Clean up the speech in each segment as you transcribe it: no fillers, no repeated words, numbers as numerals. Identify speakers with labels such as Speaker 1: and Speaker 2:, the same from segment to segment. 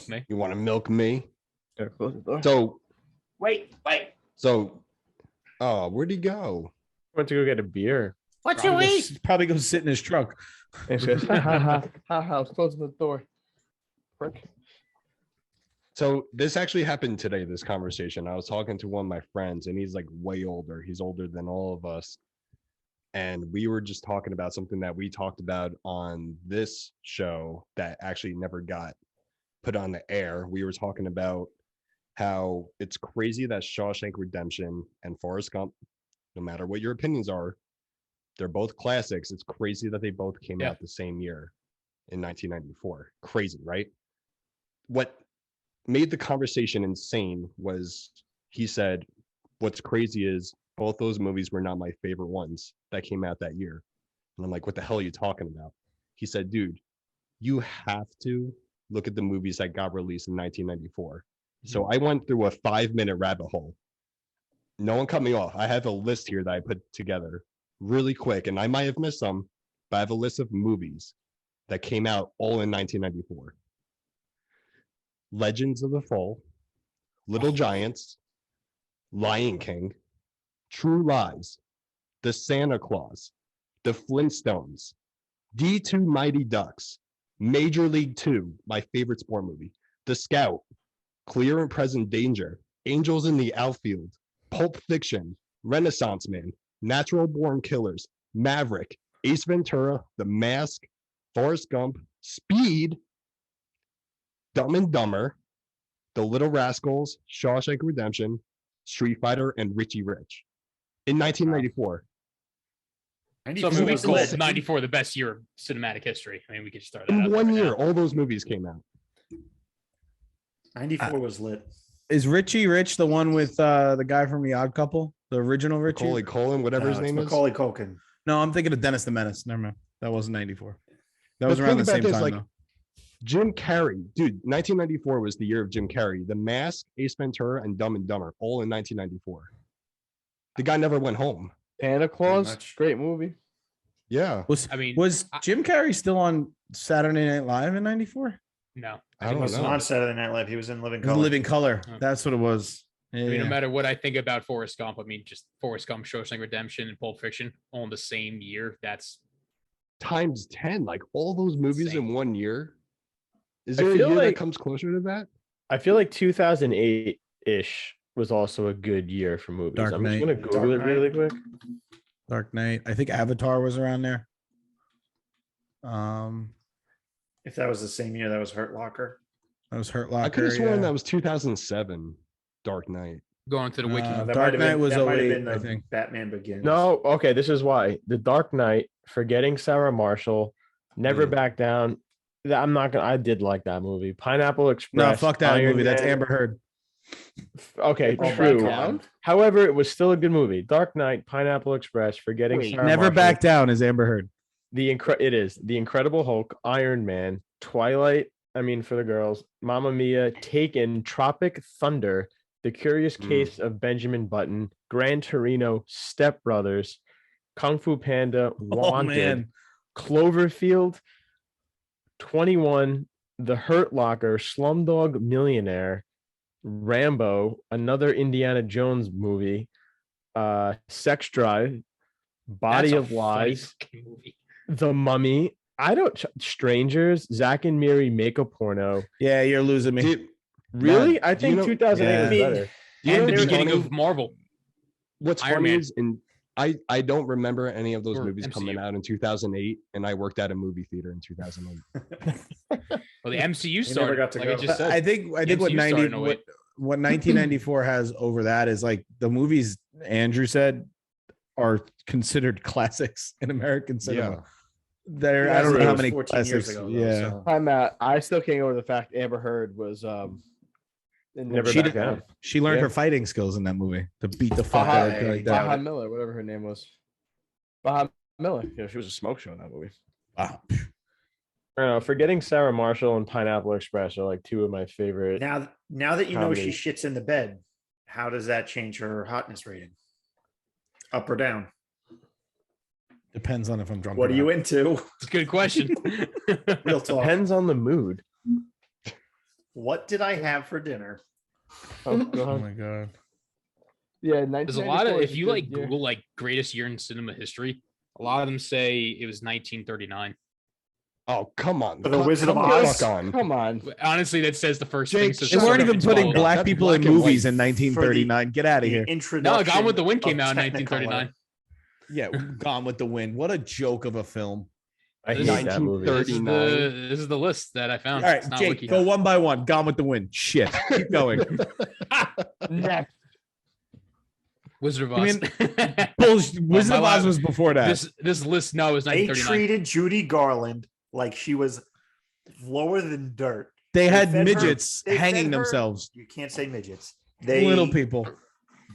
Speaker 1: milk me.
Speaker 2: You want to milk me?
Speaker 3: There, close the door.
Speaker 2: So,
Speaker 4: Wait.
Speaker 2: where'd he go?
Speaker 5: Went to go get a beer.
Speaker 4: What you eat?
Speaker 6: Probably go sit in his truck.
Speaker 3: And she goes, ha ha ha ha ha. I was closing the door. Prick.
Speaker 2: So this actually happened today, this conversation. I was talking to one of my friends and he's like way older. He's older than all of us. And we were just talking about something that we talked about on this show that actually never got put on the air. We were talking about how it's crazy that Shawshank Redemption and Forrest Gump, no matter what your opinions are, they're both classics. It's crazy that they both came out the same year in 1994. Crazy, right? What made the conversation insane was he said, what's crazy is both those movies were not my favorite ones that came out that year. And I'm like, what the hell are you talking about? He said, dude, you have to look at the movies that got released in 1994. So I went through a 5-minute rabbit hole. No one cut me off. I have a list here that I put together really quick, and I might have missed some, but I have a list of movies that came out all in 1994. Legends of the Fall, Little Giants, Lion King, True Lies, The Santa Claus, The Flintstones, D2 Mighty Ducks, Major League 2, my favorite sport movie, The Scout, Clear and Present Danger, Angels in the Outfield, Pulp Fiction, Renaissance Man, Natural Born Killers, Maverick, Ace Ventura, The Mask, Forrest Gump, Speed, Dumb and Dumber, The Little Rascals, Shawshank Redemption, Street Fighter, and Richie Rich. In 1994.
Speaker 1: So we call 94 the best year of cinematic history. I mean, we could start that
Speaker 2: In
Speaker 1: out
Speaker 2: 1
Speaker 1: right
Speaker 2: year,
Speaker 1: now.
Speaker 2: all those movies came out.
Speaker 4: 94 was lit.
Speaker 6: Is Richie Rich the one with the guy from The Odd Couple? The original Richie?
Speaker 2: Macaulay Culkin, whatever his name is.
Speaker 4: Macaulay Culkin.
Speaker 6: No, I'm thinking of Dennis the Menace. Never mind. That wasn't 94. That
Speaker 2: The
Speaker 6: was around
Speaker 2: thing
Speaker 6: the
Speaker 2: about
Speaker 6: same
Speaker 2: this,
Speaker 6: time, though.
Speaker 2: Jim Carrey, dude, 1994 was the year of Jim Carrey. The Mask, Ace Ventura, and Dumb and Dumber, all in 1994. The guy never went home.
Speaker 3: Santa Claus,
Speaker 4: much.
Speaker 3: great movie.
Speaker 2: Yeah.
Speaker 6: Was
Speaker 1: I
Speaker 6: Jim Carrey still on Saturday Night Live in 94?
Speaker 1: No.
Speaker 2: I
Speaker 4: He
Speaker 2: don't
Speaker 4: wasn't
Speaker 2: know.
Speaker 4: on Saturday Night Live. He was in Living
Speaker 6: It was
Speaker 4: Color.
Speaker 6: Living Color.
Speaker 1: Oh.
Speaker 6: That's what it was. Yeah,
Speaker 1: I mean, no
Speaker 6: yeah.
Speaker 1: matter what I think about Forrest Gump, I mean, just Forrest Gump, Shawshank Redemption, and Pulp Fiction all in the same year. That's
Speaker 2: Times 10, like all those movies
Speaker 1: Insane.
Speaker 2: in 1 year. Is
Speaker 5: I
Speaker 2: there a
Speaker 5: feel
Speaker 2: year that
Speaker 5: like-
Speaker 2: comes closer to that?
Speaker 5: I feel like 2008-ish was also a good year for movies.
Speaker 6: Dark
Speaker 5: I'm just
Speaker 6: Knight.
Speaker 5: gonna Google it
Speaker 4: Dark
Speaker 5: really quick.
Speaker 6: Dark Knight. I think Avatar was around there.
Speaker 4: If that was the same year, that was Hurt Locker.
Speaker 6: That was Hurt Locker.
Speaker 2: I could have sworn
Speaker 6: yeah.
Speaker 2: that was 2007, Dark Knight.
Speaker 1: going to the wiki.
Speaker 6: Uh,
Speaker 4: That
Speaker 6: Dark
Speaker 4: might have
Speaker 6: Knight
Speaker 4: been,
Speaker 6: was
Speaker 4: that might have
Speaker 6: 08,
Speaker 4: been
Speaker 6: I
Speaker 4: the
Speaker 6: think.
Speaker 4: Batman Begins.
Speaker 5: No, okay, this is why. The Dark Knight, Forgetting Sarah Marshall, Never
Speaker 2: Mm.
Speaker 5: Back Down. I'm not gonna. I did like that movie. Pineapple Express.
Speaker 6: No, fuck that
Speaker 5: Iron
Speaker 6: movie. That's
Speaker 5: Man.
Speaker 6: Amber Heard.
Speaker 5: Okay,
Speaker 4: Oh,
Speaker 5: true.
Speaker 4: Back Down.
Speaker 5: However, it was still a good movie. Dark Knight, Pineapple Express, Forgetting
Speaker 3: Wait,
Speaker 5: Sarah
Speaker 6: Never
Speaker 5: Marshall,
Speaker 6: Back Down is Amber Heard.
Speaker 5: It is The Incredible Hulk, Iron Man, Twilight. I mean, for the girls, Mamma Mia, Taken, Tropic Thunder, The Curious Case of Benjamin Button, Gran Torino, Step Brothers, Kung Fu Panda, Wanted,
Speaker 6: man.
Speaker 5: Cloverfield, 21, The Hurt Locker, Slumdog Millionaire, Rambo, another Indiana Jones movie, Sex Drive, Body
Speaker 1: That's a
Speaker 5: of
Speaker 1: funny
Speaker 5: Lies,
Speaker 1: fucking movie.
Speaker 5: The Mummy. Strangers, Zach and Miri make a porno.
Speaker 6: Yeah, you're losing me.
Speaker 2: Dude,
Speaker 5: Really?
Speaker 2: Man,
Speaker 5: I
Speaker 2: do you
Speaker 5: think
Speaker 2: know-
Speaker 5: 2008 was
Speaker 6: Yeah.
Speaker 5: better.
Speaker 2: you
Speaker 1: And
Speaker 2: know
Speaker 1: the
Speaker 2: what's
Speaker 1: beginning
Speaker 2: funny?
Speaker 1: of Marvel.
Speaker 2: What's
Speaker 1: Iron
Speaker 2: funny
Speaker 1: Man.
Speaker 2: is I don't remember any of those
Speaker 1: Or
Speaker 2: movies coming
Speaker 1: MCU.
Speaker 2: out in 2008, and I worked at a movie theater in 2008.
Speaker 1: Well, the MCU
Speaker 4: never
Speaker 1: started.
Speaker 4: got to
Speaker 1: like I
Speaker 4: go.
Speaker 1: just said.
Speaker 6: I think what
Speaker 1: MCU started
Speaker 6: 90
Speaker 1: in 08.
Speaker 6: what 1994 has over that is like the movies Andrew said are considered classics in American cinema.
Speaker 2: Yeah.
Speaker 6: There,
Speaker 4: Yeah,
Speaker 6: I don't
Speaker 4: so
Speaker 6: know
Speaker 4: it
Speaker 6: how
Speaker 4: was
Speaker 6: many
Speaker 4: 14 years
Speaker 6: classics.
Speaker 4: ago, though,
Speaker 6: yeah,
Speaker 4: so-
Speaker 3: I'm at. I still can't get over the fact Amber Heard was
Speaker 5: Never
Speaker 6: She
Speaker 5: Back
Speaker 6: did-
Speaker 5: Down.
Speaker 6: she learned
Speaker 3: Yeah.
Speaker 6: her fighting skills in that movie to beat the fuck out of
Speaker 4: Baha-
Speaker 6: her like
Speaker 4: Baha-
Speaker 6: that.
Speaker 3: Baha Miller, whatever her name was. Baha Miller. Yeah, she was a smoke show in that movie.
Speaker 6: Wow.
Speaker 5: I don't know. Forgetting Sarah Marshall and Pineapple Express are like two of my favorite.
Speaker 4: Now that you know
Speaker 5: Comedy.
Speaker 4: she shits in the bed, how does that change her hotness rating? Up or down?
Speaker 6: Depends on if I'm drunk.
Speaker 4: What
Speaker 6: or
Speaker 4: are you
Speaker 6: not.
Speaker 4: into?
Speaker 1: It's a good question.
Speaker 4: Real talk.
Speaker 5: Depends on the mood.
Speaker 4: What did I have for dinner?
Speaker 3: Oh,
Speaker 6: Oh
Speaker 3: God.
Speaker 6: my god.
Speaker 3: Yeah,
Speaker 1: There's a lot of
Speaker 3: 1994 is
Speaker 1: if you
Speaker 3: good
Speaker 1: like
Speaker 3: year.
Speaker 1: Google like greatest year in cinema history, a lot of them say it was 1939.
Speaker 2: Oh, come on.
Speaker 4: For the Wizard of
Speaker 2: come the
Speaker 4: Oz?
Speaker 2: fuck on.
Speaker 3: Come on.
Speaker 1: Honestly, that says the first
Speaker 2: Jake,
Speaker 1: thing. Says
Speaker 6: They
Speaker 2: Shut
Speaker 6: weren't
Speaker 2: up,
Speaker 6: even
Speaker 2: it's
Speaker 6: putting
Speaker 2: all-
Speaker 6: black
Speaker 2: that's
Speaker 6: people in
Speaker 2: black and white.
Speaker 6: movies in 1939. Get out of
Speaker 4: The
Speaker 6: here.
Speaker 4: introduction.
Speaker 1: No, Gone with the Wind came
Speaker 4: of
Speaker 1: out in
Speaker 4: Technicolor.
Speaker 1: 1939.
Speaker 6: Yeah, Gone with the Wind. What a joke of a film.
Speaker 5: I hate
Speaker 1: This is
Speaker 5: that movie.
Speaker 2: 1930.
Speaker 1: This is the list that I found.
Speaker 6: All right,
Speaker 1: It's not
Speaker 6: Jake,
Speaker 1: wiki.
Speaker 6: go one by one. Gone with the Wind. Shit. Keep going.
Speaker 3: Next.
Speaker 1: Wizard of
Speaker 6: I
Speaker 1: Oz.
Speaker 6: mean, Bullshit. Wizard
Speaker 1: my
Speaker 6: of Oz
Speaker 1: lab-
Speaker 6: was before that.
Speaker 1: this list no is
Speaker 4: They
Speaker 1: 1939.
Speaker 4: treated Judy Garland like she was lower than dirt.
Speaker 6: they had
Speaker 4: fed her-
Speaker 6: midgets
Speaker 4: they fed
Speaker 6: hanging
Speaker 4: her-
Speaker 6: themselves.
Speaker 4: You can't say midgets.
Speaker 6: Little people.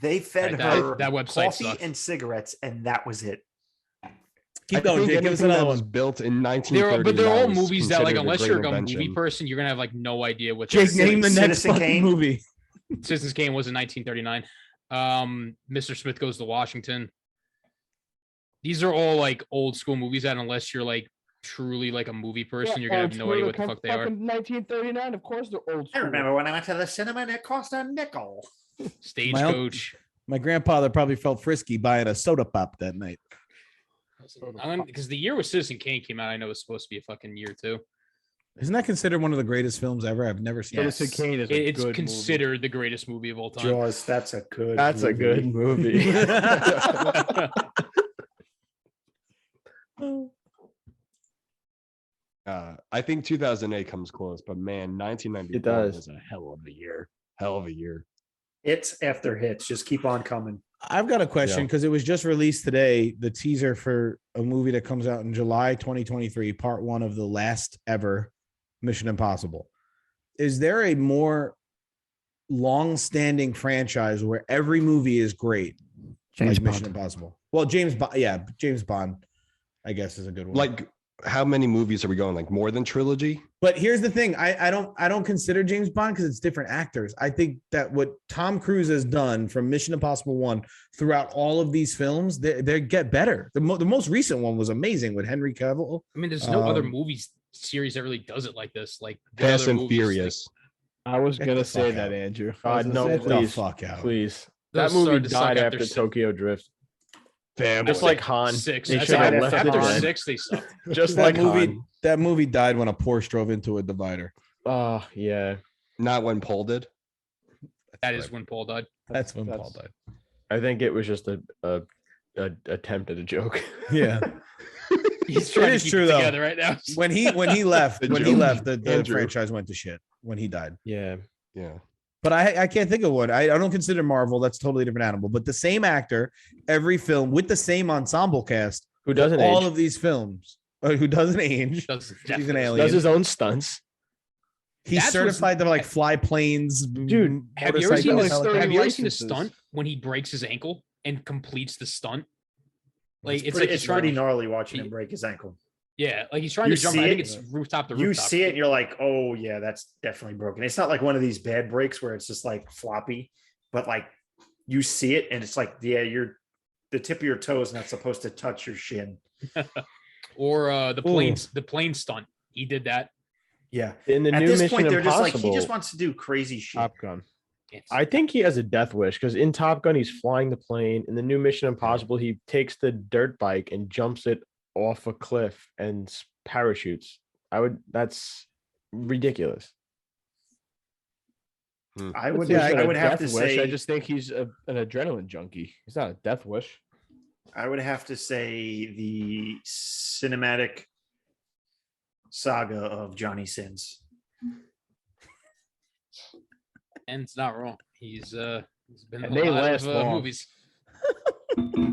Speaker 4: They fed
Speaker 1: Right, that-
Speaker 4: her
Speaker 1: that website
Speaker 4: coffee
Speaker 1: sucked.
Speaker 4: and cigarettes, and that was it.
Speaker 6: Keep
Speaker 2: I
Speaker 6: going,
Speaker 2: think
Speaker 6: Jake. Give us
Speaker 2: anything
Speaker 6: another
Speaker 2: that was
Speaker 6: one.
Speaker 2: built in 1939.
Speaker 1: But they're all
Speaker 2: is
Speaker 1: movies that, like,
Speaker 2: considered a
Speaker 1: unless
Speaker 2: great
Speaker 1: you're a
Speaker 2: invention.
Speaker 1: movie person, you're gonna have like no idea what.
Speaker 6: Jake,
Speaker 1: they're-
Speaker 6: name the next
Speaker 4: Citizen
Speaker 6: fucking
Speaker 4: Kane?
Speaker 6: movie.
Speaker 1: Citizens Kane was in 1939. Mr. Smith Goes to Washington. These are all like old school movies that unless you're like truly like a movie person, you're gonna have no idea what the fuck they are.
Speaker 3: 1939, of course, they're old
Speaker 4: I
Speaker 3: school.
Speaker 4: remember when I went to the cinema and it cost a nickel.
Speaker 1: Stagecoach.
Speaker 6: My grandfather probably felt frisky buying a soda pop that night.
Speaker 1: Because the year where Citizen Kane came out, I know was supposed to be a fucking year too.
Speaker 6: Isn't that considered one of the greatest films ever? I've never seen it.
Speaker 3: Citizen Kane is a
Speaker 1: It's
Speaker 3: good movie.
Speaker 1: considered the greatest movie of all time.
Speaker 4: Jaws, that's a good.
Speaker 5: That's a good movie.
Speaker 2: I think 2008 comes close, but man, 1994
Speaker 5: It does.
Speaker 2: was a hell of a year. Hell of a year.
Speaker 4: Hits after hits, just keep on coming.
Speaker 6: I've got a question
Speaker 2: Yeah.
Speaker 6: because it was just released today. The teaser for a movie that comes out in July 2023, part one of the last ever Mission Impossible. Is there a more long-standing franchise where every movie is great? Like Mission Impossible. Well, James Bond, yeah, James Bond, I guess is a good one.
Speaker 2: Like, how many movies are we going? Like more than trilogy?
Speaker 6: But here's the thing: I don't consider James Bond because it's different actors. I think that what Tom Cruise has done from Mission Impossible 1 throughout all of these films, they get better. The most recent one was amazing with Henry Cavill.
Speaker 1: I mean, there's no other
Speaker 6: Um,
Speaker 1: movies series that really does it like this. Like the
Speaker 2: Fast
Speaker 1: other
Speaker 2: and
Speaker 1: movies, like,
Speaker 2: Furious.
Speaker 3: I was
Speaker 6: Get
Speaker 3: gonna
Speaker 6: the
Speaker 3: say
Speaker 6: fuck
Speaker 3: that,
Speaker 6: out.
Speaker 3: Andrew.
Speaker 5: God, no,
Speaker 6: Get the
Speaker 5: please.
Speaker 6: fuck out.
Speaker 5: Please.
Speaker 1: those
Speaker 5: That movie
Speaker 1: started to suck
Speaker 5: died after
Speaker 1: s-
Speaker 5: Tokyo Drift.
Speaker 2: Family.
Speaker 5: Just like Han.
Speaker 1: six.
Speaker 5: They
Speaker 1: That's
Speaker 5: should have
Speaker 1: after,
Speaker 5: left
Speaker 1: after
Speaker 5: it then.
Speaker 1: six, they sucked.
Speaker 5: Just
Speaker 6: That
Speaker 5: like
Speaker 6: movie,
Speaker 5: Han.
Speaker 6: that movie died when a Porsche drove into a divider.
Speaker 5: Oh, yeah.
Speaker 2: Not when Paul did.
Speaker 1: That is when Paul died.
Speaker 6: That's when Paul
Speaker 3: That's-
Speaker 6: died.
Speaker 5: I think it was just a attempt at a joke.
Speaker 6: Yeah.
Speaker 1: He's trying
Speaker 6: is
Speaker 1: to keep
Speaker 6: true,
Speaker 1: it
Speaker 6: though.
Speaker 1: together right now.
Speaker 6: when he left,
Speaker 2: The
Speaker 6: the
Speaker 2: joke.
Speaker 5: Andrew.
Speaker 6: franchise went to shit when he died.
Speaker 5: Yeah.
Speaker 2: Yeah.
Speaker 6: But I can't think of one. I don't consider Marvel. That's a totally different animal. But the same actor, every film with the same ensemble cast,
Speaker 5: Who doesn't
Speaker 6: all
Speaker 5: age?
Speaker 6: of these films, who doesn't age.
Speaker 1: Does-
Speaker 6: He's an
Speaker 1: definitely.
Speaker 6: alien.
Speaker 5: Does his own stunts.
Speaker 6: He's
Speaker 1: That's what's-
Speaker 6: certified to like fly planes.
Speaker 5: Dude,
Speaker 1: Have you ever seen
Speaker 6: motorcycles,
Speaker 1: this?
Speaker 3: helicopters.
Speaker 1: Have you ever seen the
Speaker 3: licenses.
Speaker 1: stunt when he breaks his ankle and completes the stunt? Like
Speaker 4: It's,
Speaker 1: it's
Speaker 4: pretty,
Speaker 1: like
Speaker 4: it's
Speaker 1: he's trying
Speaker 4: pretty
Speaker 1: to,
Speaker 4: gnarly watching him break his ankle.
Speaker 1: yeah, like he's trying
Speaker 4: You
Speaker 1: to jump.
Speaker 4: see
Speaker 1: I think
Speaker 4: it?
Speaker 1: it's rooftop to
Speaker 4: You
Speaker 1: rooftop.
Speaker 4: see it and you're like, oh yeah, that's definitely broken. It's not like one of these bad breaks where it's just like floppy, but like you see it and it's like, yeah, the tip of your toe is not supposed to touch your shin.
Speaker 1: Or the plane stunt. He did that.
Speaker 4: Yeah.
Speaker 5: In the
Speaker 4: At
Speaker 5: new
Speaker 4: this
Speaker 5: Mission
Speaker 4: point, they're just
Speaker 5: Impossible,
Speaker 4: like, he just wants to do crazy shit.
Speaker 3: Top Gun.
Speaker 1: It's-
Speaker 5: I think he has a death wish because in Top Gun, he's flying the plane. In the new Mission Impossible, he takes the dirt bike and jumps it off a cliff and parachutes. That's ridiculous.
Speaker 4: I would,
Speaker 6: Yeah,
Speaker 4: I would have to
Speaker 3: Death wish.
Speaker 4: say,
Speaker 3: I just think he's an adrenaline junkie. He's not a death wish.
Speaker 4: I would have to say the cinematic saga of Johnny Sins.
Speaker 1: and it's not wrong. He's been
Speaker 3: And
Speaker 1: in
Speaker 3: they
Speaker 1: a lot
Speaker 3: last
Speaker 1: of
Speaker 3: long.
Speaker 1: movies.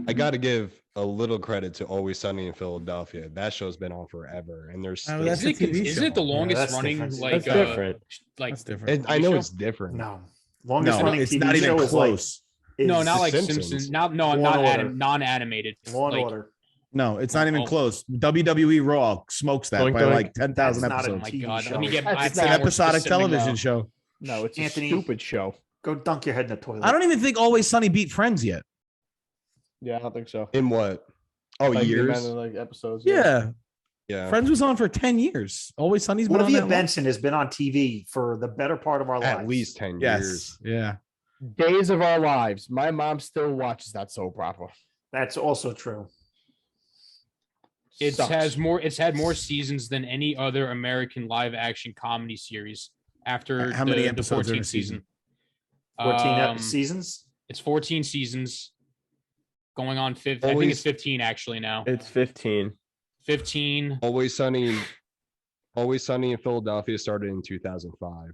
Speaker 2: I got to give a little credit to Always Sunny in Philadelphia. That show's been on forever, and there's.
Speaker 6: Oh, that's
Speaker 1: Isn't
Speaker 6: a TV
Speaker 1: isn't it the
Speaker 6: show.
Speaker 1: longest
Speaker 4: that's
Speaker 1: running
Speaker 4: different.
Speaker 1: like
Speaker 5: That's different.
Speaker 1: like
Speaker 6: That's different.
Speaker 2: I know
Speaker 1: show?
Speaker 2: it's different.
Speaker 4: No. Longest
Speaker 6: No,
Speaker 4: running
Speaker 6: it's
Speaker 4: TV
Speaker 6: not even
Speaker 4: show is like-
Speaker 6: close.
Speaker 1: no,
Speaker 4: is
Speaker 1: not like
Speaker 2: Simpsons.
Speaker 1: Simpsons. Not
Speaker 4: Law and Order.
Speaker 1: non-animated.
Speaker 4: Law and
Speaker 1: like,
Speaker 4: Order.
Speaker 6: No, it's not even
Speaker 1: Oh.
Speaker 6: close. WWE Raw smokes that
Speaker 5: Doink,
Speaker 6: by
Speaker 5: doink.
Speaker 6: like 10,000
Speaker 4: That's not a
Speaker 1: Oh
Speaker 6: episodes.
Speaker 1: my
Speaker 4: TV
Speaker 1: god!
Speaker 4: show.
Speaker 1: Let me get.
Speaker 3: That's
Speaker 1: I have
Speaker 6: It's
Speaker 1: to
Speaker 6: an
Speaker 1: get more
Speaker 6: episodic
Speaker 1: specific
Speaker 6: television
Speaker 1: now.
Speaker 6: show.
Speaker 3: No, it's
Speaker 4: Anthony-
Speaker 3: a stupid show.
Speaker 4: Go dunk your head in the toilet.
Speaker 6: I don't even think Always Sunny beat Friends yet.
Speaker 3: Yeah, I don't think so.
Speaker 2: In what? Oh,
Speaker 3: Like, the
Speaker 2: years.
Speaker 3: amount of, like episodes.
Speaker 6: Yeah.
Speaker 2: Yeah.
Speaker 6: Friends was on for 10 years. Always Sunny's been on
Speaker 4: Olivia
Speaker 6: that long?
Speaker 4: Benson has been on TV for the better part of our lives.
Speaker 2: At least 10 years.
Speaker 6: Yes. Yeah.
Speaker 3: Days of Our Lives. My mom still watches that soap opera.
Speaker 4: That's also true.
Speaker 1: It
Speaker 3: Sucks.
Speaker 1: it's had more seasons than any other American live action comedy series after
Speaker 6: How many
Speaker 1: the
Speaker 6: episodes are in a
Speaker 1: 14th
Speaker 6: season?
Speaker 4: 14
Speaker 1: Um,
Speaker 4: seasons.
Speaker 1: It's 14 seasons. Going on 15. I think it's
Speaker 2: Always-
Speaker 1: 15 actually now.
Speaker 5: It's 15.
Speaker 1: 15.
Speaker 2: Always Sunny in Philadelphia started in 2005.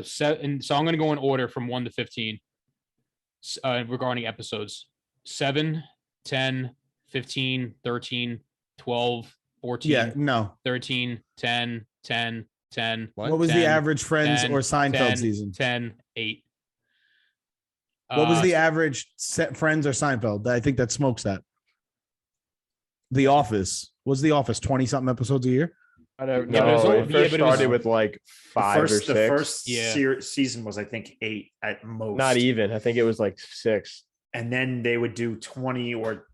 Speaker 1: So I'm going to go in order from 1 to 15 regarding episodes. 7, 10, 15, 13, 12, 14,
Speaker 6: Yeah. No.
Speaker 1: 13, 10, 10, 10,
Speaker 2: What?
Speaker 6: What was the
Speaker 1: 10,
Speaker 6: average Friends
Speaker 1: 10,
Speaker 6: or Seinfeld
Speaker 1: 10,
Speaker 6: season?
Speaker 1: 10, 8.
Speaker 6: What was the average Friends or Seinfeld? I think that smokes that. The Office. Was The Office 20 something episodes a year?
Speaker 3: I don't
Speaker 1: Yeah, but it was
Speaker 5: No,
Speaker 1: all-
Speaker 5: it
Speaker 1: yeah,
Speaker 5: first
Speaker 1: but it was-
Speaker 5: started with like
Speaker 4: The
Speaker 5: 5 or
Speaker 4: first,
Speaker 5: 6.
Speaker 4: the first
Speaker 1: Yeah.
Speaker 4: season was, I think, 8 at most.
Speaker 5: Not even. I think it was like 6.
Speaker 4: And then they would do 20 or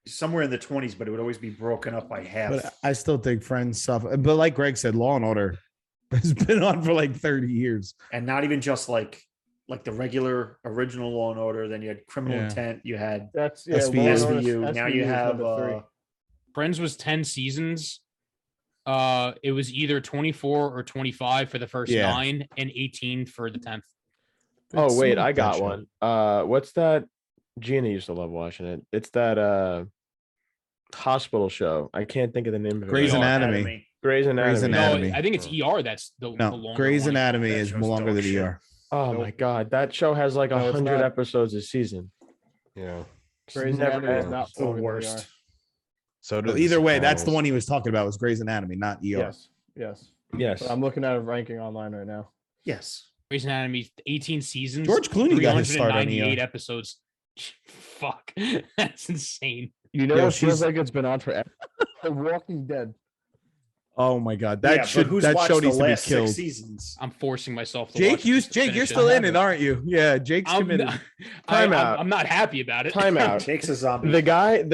Speaker 4: somewhere in the 20s, but it would always be broken up by half.
Speaker 6: But I still think Friends suffer. But like Greg said, Law and Order has been on for like 30 years.
Speaker 4: And not even just like the regular original Law and Order. Then you had Criminal
Speaker 6: Yeah.
Speaker 4: Intent. You had
Speaker 3: That's
Speaker 6: SVU.
Speaker 3: Law and Order-
Speaker 4: SVU. Now you
Speaker 3: SVU is
Speaker 4: have
Speaker 3: number 3.
Speaker 1: Friends was 10 seasons. It was either 24 or 25 for the first
Speaker 6: Yeah.
Speaker 1: 9 and 18 for the 10th.
Speaker 5: Oh, wait,
Speaker 6: Smoked
Speaker 5: I
Speaker 6: that
Speaker 5: got
Speaker 6: show.
Speaker 5: one. What's that? Gina used to love watching it. It's that hospital show. I can't think of the name of it.
Speaker 6: Grey's
Speaker 5: right now.
Speaker 6: Anatomy.
Speaker 5: Grey's Anatomy.
Speaker 6: Grey's Anatomy.
Speaker 1: No, I think it's ER. That's the
Speaker 6: No,
Speaker 1: longer
Speaker 6: Grey's
Speaker 1: one.
Speaker 6: Anatomy
Speaker 4: That
Speaker 6: is
Speaker 4: show's
Speaker 6: longer
Speaker 4: dog
Speaker 6: than
Speaker 4: shit.
Speaker 6: ER.
Speaker 5: Oh my god, that show has like
Speaker 3: No, it's
Speaker 5: 100
Speaker 3: not.
Speaker 5: episodes a season.
Speaker 2: Yeah.
Speaker 3: Grey's
Speaker 5: Never
Speaker 3: Anatomy is
Speaker 5: ends.
Speaker 3: not
Speaker 4: the
Speaker 3: longer than
Speaker 4: worst.
Speaker 3: ER.
Speaker 2: So
Speaker 6: Well,
Speaker 2: does
Speaker 6: either way, that's the
Speaker 2: Sopranos.
Speaker 6: one he was talking about was Grey's Anatomy, not ER.
Speaker 3: Yes. Yes.
Speaker 5: Yes.
Speaker 3: But I'm looking at a ranking online right now.
Speaker 4: Yes.
Speaker 1: Grey's Anatomy, 18 seasons.
Speaker 6: George Clooney got his start on
Speaker 1: 398
Speaker 6: ER.
Speaker 1: episodes. Fuck. That's insane.
Speaker 3: You know,
Speaker 6: Yeah,
Speaker 3: it feels
Speaker 6: she's-
Speaker 3: like it's been on forever. The Walking Dead.
Speaker 6: Oh my god,
Speaker 4: Yeah,
Speaker 6: that
Speaker 4: but
Speaker 6: should
Speaker 4: who's
Speaker 6: that
Speaker 4: watched
Speaker 6: show
Speaker 4: the
Speaker 6: needs to be
Speaker 4: last 6
Speaker 6: killed.
Speaker 4: seasons?
Speaker 1: I'm forcing myself to
Speaker 6: Jake,
Speaker 1: watch
Speaker 6: you
Speaker 1: this to
Speaker 6: Jake, you're
Speaker 1: finish
Speaker 6: still
Speaker 1: it.
Speaker 6: in it, aren't you? Yeah, Jake's
Speaker 1: I'm
Speaker 6: committed.
Speaker 1: not,
Speaker 5: Time
Speaker 1: I'm-
Speaker 5: out.
Speaker 1: I'm not happy about it.
Speaker 5: Time out.
Speaker 4: Jake's a zombie.
Speaker 5: The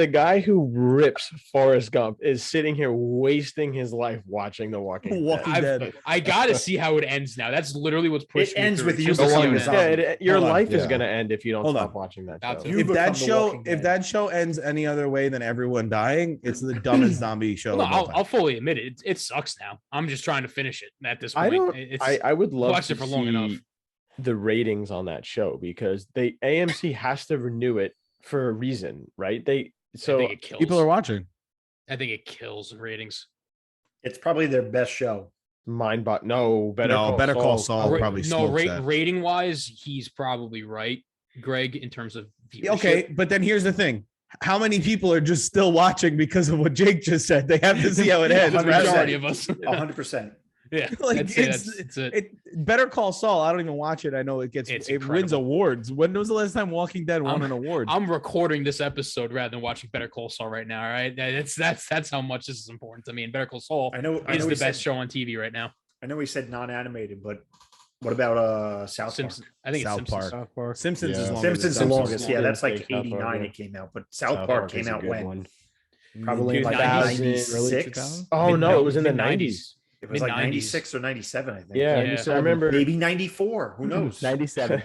Speaker 5: guy who rips Forrest Gump is sitting here wasting his life watching The Walking Dead.
Speaker 6: Walking Dead.
Speaker 1: I gotta see how it ends now. That's literally what's pushing me
Speaker 4: ends
Speaker 1: through
Speaker 4: with
Speaker 1: it,
Speaker 4: you
Speaker 1: just to see how
Speaker 4: becoming
Speaker 1: it
Speaker 4: a
Speaker 1: ends.
Speaker 4: zombie.
Speaker 5: Yeah, your
Speaker 6: Hold on.
Speaker 5: life is
Speaker 2: Yeah.
Speaker 5: gonna end if you don't
Speaker 6: Hold
Speaker 5: stop
Speaker 6: on.
Speaker 5: watching that
Speaker 1: About
Speaker 5: show.
Speaker 1: to.
Speaker 4: You
Speaker 6: If
Speaker 4: become
Speaker 6: that
Speaker 4: the
Speaker 6: show
Speaker 4: Walking
Speaker 6: if
Speaker 4: Dead.
Speaker 6: that show ends any other way than everyone dying, it's the dumbest zombie show.
Speaker 1: No,
Speaker 6: of all
Speaker 1: I'll
Speaker 6: time.
Speaker 1: fully admit it. It sucks now. I'm just trying to finish it at this
Speaker 5: I
Speaker 1: point.
Speaker 5: don't.
Speaker 1: It's,
Speaker 5: I would love
Speaker 1: watched
Speaker 5: to
Speaker 1: it for long enough.
Speaker 5: see the ratings on that show because they AMC has to renew it for a reason, right? They
Speaker 1: I
Speaker 5: so
Speaker 1: think it kills.
Speaker 6: People are watching.
Speaker 1: I think it kills ratings.
Speaker 4: It's probably their best show.
Speaker 5: Mindbot. No, Better
Speaker 6: Call Saul
Speaker 1: Ra-
Speaker 6: probably
Speaker 1: no,
Speaker 6: smokes that.
Speaker 1: rating wise, he's probably right, Greg, in terms of viewership.
Speaker 6: Okay, but then here's the thing: how many people are just still watching because of what Jake just said? They have to see how it ends.
Speaker 1: The
Speaker 4: 100%.
Speaker 1: majority of us.
Speaker 4: 100%.
Speaker 1: Yeah,
Speaker 6: Like,
Speaker 1: I'd say
Speaker 6: it's-
Speaker 1: that's it.
Speaker 6: It Better Call Saul. I don't even watch it. I know it gets
Speaker 1: It's
Speaker 6: it wins
Speaker 1: incredible.
Speaker 6: awards. When was the last time Walking Dead won an award?
Speaker 1: I'm recording this episode rather than watching Better Call Saul right now. All right, that's how much this is important to me. And Better Call Saul
Speaker 4: I know.
Speaker 1: is
Speaker 4: we
Speaker 1: the best
Speaker 4: said,
Speaker 1: show on TV right now.
Speaker 4: I know we said non-animated, but what about South Park?
Speaker 1: Simpsons. I think
Speaker 6: South
Speaker 1: it's Simpsons.
Speaker 6: Park.
Speaker 3: South Park.
Speaker 6: Simpsons is
Speaker 5: Yeah.
Speaker 6: longer.
Speaker 4: Simpsons the
Speaker 6: than
Speaker 4: longest.
Speaker 6: Simpsons.
Speaker 4: Yeah, that's
Speaker 5: Big
Speaker 4: like
Speaker 5: South Park,
Speaker 4: 89
Speaker 5: yeah.
Speaker 4: it came out, but South Park came
Speaker 5: is a
Speaker 4: out
Speaker 5: good
Speaker 4: when?
Speaker 5: one.
Speaker 4: Probably like
Speaker 1: 2000s,
Speaker 4: 96.
Speaker 5: Oh no, it was in the
Speaker 1: Mid-90s.
Speaker 5: 90s.
Speaker 4: It was like
Speaker 1: Mid-90s.
Speaker 4: 96 or 97, I think.
Speaker 5: Yeah,
Speaker 1: Yeah.
Speaker 5: I remember.
Speaker 4: Maybe 94. Who knows?
Speaker 3: 97.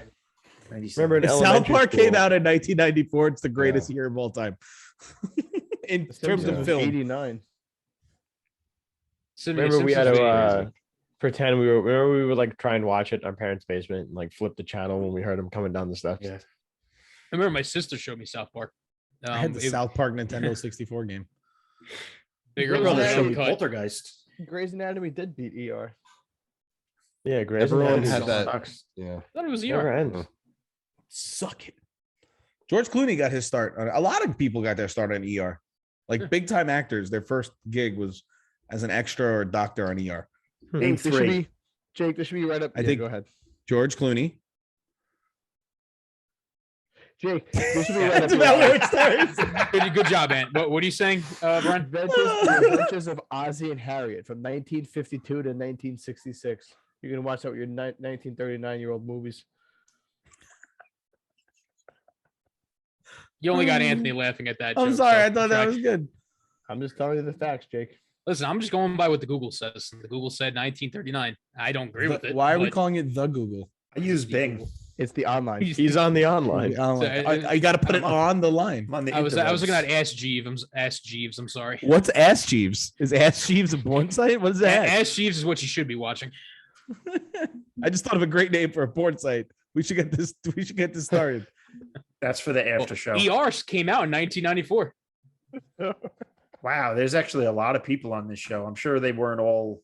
Speaker 4: 97.
Speaker 5: Remember in
Speaker 6: If South
Speaker 5: elementary
Speaker 6: Park came
Speaker 5: school-
Speaker 6: out in 1994. It's the greatest year of all time. In
Speaker 3: The
Speaker 6: terms
Speaker 3: Simpsons
Speaker 6: of
Speaker 3: was
Speaker 6: film,
Speaker 3: 89.
Speaker 5: Remember we had
Speaker 1: Simpsons was
Speaker 5: to
Speaker 1: crazy.
Speaker 5: pretend we would like try and watch it in our parents' basement and like flip the channel when we heard him coming down the steps.
Speaker 4: Yeah.
Speaker 1: I remember my sister showed me South Park.
Speaker 6: I had the
Speaker 1: It-
Speaker 6: South Park Nintendo 64 game.
Speaker 1: bigger,
Speaker 4: Remember
Speaker 1: longer,
Speaker 4: the show
Speaker 1: uncut.
Speaker 4: Poltergeist?
Speaker 3: Grey's Anatomy did beat ER.
Speaker 5: Yeah, Grey's
Speaker 2: Everyone
Speaker 5: Anatomy
Speaker 2: had that.
Speaker 5: sucks.
Speaker 2: Yeah.
Speaker 1: I thought it was
Speaker 5: Never
Speaker 1: ER.
Speaker 5: ends.
Speaker 6: Suck it. George Clooney got his start. A lot of people got their start on ER. Like big time actors, their first gig was as an extra or a doctor on ER.
Speaker 4: Name
Speaker 3: This should
Speaker 4: 3.
Speaker 3: be- Jake, this should be right up.
Speaker 6: I
Speaker 3: yeah,
Speaker 6: think-
Speaker 3: go ahead.
Speaker 6: George Clooney.
Speaker 3: Jake, this should be right up.
Speaker 6: That's
Speaker 3: your
Speaker 6: about
Speaker 3: alley.
Speaker 6: where it starts.
Speaker 1: Good job, Ant. What are you saying, Brian?
Speaker 3: The Adventures of Ozzie and Harriet from 1952 to 1966. You can watch that with your 1939-year-old movies.
Speaker 1: You only got Anthony laughing at that.
Speaker 6: I'm
Speaker 1: joke,
Speaker 6: sorry.
Speaker 1: so
Speaker 6: I thought that
Speaker 1: track.
Speaker 6: was good.
Speaker 3: I'm just telling you the facts, Jake.
Speaker 1: Listen, I'm just going by what the Google says. The Google said 1939. I don't agree with it.
Speaker 6: Why are we
Speaker 1: but
Speaker 6: calling it the Google?
Speaker 4: I use Bing.
Speaker 3: It's the online.
Speaker 5: He's on the online.
Speaker 6: I got to put it on the line.
Speaker 4: I'm on the
Speaker 1: I was looking at
Speaker 4: interwebs.
Speaker 1: Ask Jeeves. Ask Jeeves. I'm sorry.
Speaker 6: What's Ask Jeeves? Is Ask Jeeves a porn site? What is that?
Speaker 1: Ask Jeeves is what you should be watching.
Speaker 6: I just thought of a great name for a porn site. We should get this. We should get this started.
Speaker 4: That's for the after show.
Speaker 1: ER came out in 1994.
Speaker 4: Wow, there's actually a lot of people on this show. I'm sure they weren't all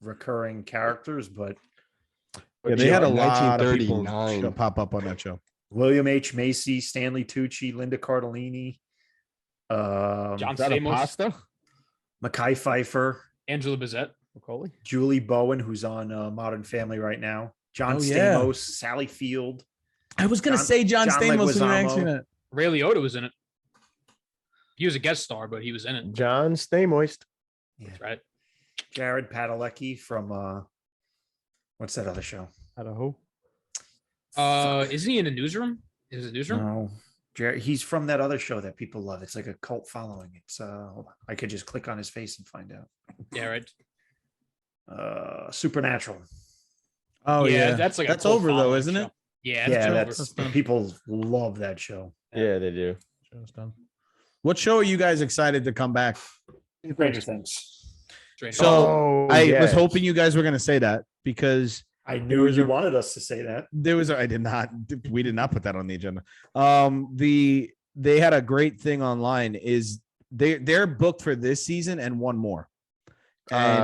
Speaker 4: recurring characters, but
Speaker 6: Yeah, they had a
Speaker 2: Yeah,
Speaker 6: lot of people
Speaker 2: 1939.
Speaker 6: pop up on that show.
Speaker 4: William H. Macy, Stanley Tucci, Linda Cardellini,
Speaker 1: John
Speaker 3: Is that a
Speaker 1: Stamos,
Speaker 3: pasta?
Speaker 4: Mackay Pfeiffer,
Speaker 1: Angela Bassett.
Speaker 3: Macaulay?
Speaker 4: Julie Bowen, who's on Modern Family right now, John
Speaker 6: Oh, yeah.
Speaker 4: Stamos, Sally Field.
Speaker 6: I was gonna
Speaker 4: John-
Speaker 6: say John
Speaker 4: John
Speaker 6: Stamos was an
Speaker 4: Leguizamo.
Speaker 6: accident.
Speaker 1: Ray Liotta was in it. He was a guest star, but he was in it.
Speaker 5: John, stay moist.
Speaker 1: That's right.
Speaker 4: Jared Padalecki from what's that other show?
Speaker 3: Idaho.
Speaker 1: Isn't he in the newsroom? Is it newsroom?
Speaker 4: No, Jared. He's from that other show that people love. It's like a cult following. It's hold on. I could just click on his face and find out.
Speaker 1: Yeah, right.
Speaker 4: Supernatural.
Speaker 6: Oh yeah,
Speaker 1: that's like
Speaker 6: that's
Speaker 1: a cult
Speaker 6: over though,
Speaker 1: following
Speaker 6: isn't
Speaker 1: show.
Speaker 6: it?
Speaker 1: Yeah,
Speaker 4: Yeah,
Speaker 1: that's
Speaker 4: that's
Speaker 1: over.
Speaker 4: people love that show.
Speaker 5: Yeah, they do.
Speaker 6: Show's done. What show are you guys excited to come back?
Speaker 4: Stranger Things.
Speaker 1: Strange.
Speaker 6: So,
Speaker 5: Oh,
Speaker 6: I was
Speaker 5: yes.
Speaker 6: hoping you guys were gonna say that because
Speaker 4: I knew you wanted us to say that.
Speaker 6: there was I did not we did not put that on the agenda. They had a great thing online is they're booked for this season and one more. And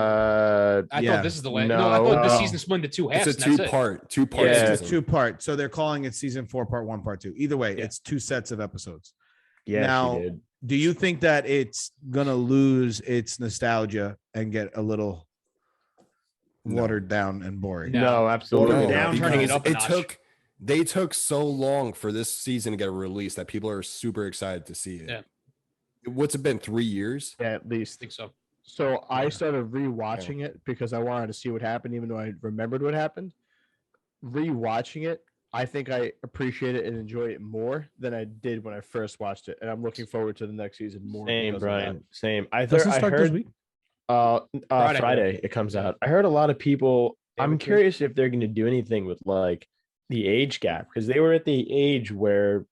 Speaker 1: I
Speaker 6: yeah.
Speaker 1: thought this is the last. No, I thought this
Speaker 4: No.
Speaker 1: season split into two halves.
Speaker 2: It's a
Speaker 1: and that's it.
Speaker 2: two-part
Speaker 5: Yeah.
Speaker 6: it's
Speaker 2: season.
Speaker 6: two part. So they're calling it season 4, part 1, part 2. Either way,
Speaker 1: Yeah.
Speaker 6: it's two sets of episodes.
Speaker 5: Yeah,
Speaker 6: Now-
Speaker 5: she did.
Speaker 6: Do you think that it's gonna lose its nostalgia and get a little
Speaker 2: No.
Speaker 6: watered down and boring?
Speaker 1: No.
Speaker 5: No, absolutely.
Speaker 1: Watered
Speaker 5: not.
Speaker 1: down, turning it up a notch.
Speaker 2: They took so long for this season to get released that people are super excited to see it.
Speaker 1: Yeah.
Speaker 2: What's it been? 3 years?
Speaker 3: Yeah, at
Speaker 1: I
Speaker 3: least.
Speaker 1: think so.
Speaker 3: So I started rewatching it because I wanted to see what happened, even though I remembered what happened. Rewatching it, I think I appreciate it and enjoy it more than I did when I first watched it, and I'm looking forward to the next season more.
Speaker 5: Same,
Speaker 3: because of that.
Speaker 5: Brian. Same. I
Speaker 6: Doesn't
Speaker 5: I
Speaker 6: start this
Speaker 5: heard
Speaker 6: week.
Speaker 1: Friday.
Speaker 5: Friday it comes out. I heard a lot of people. I'm
Speaker 1: Favorite kid?
Speaker 5: curious if they're going to do anything with like the age gap because they were at the age where,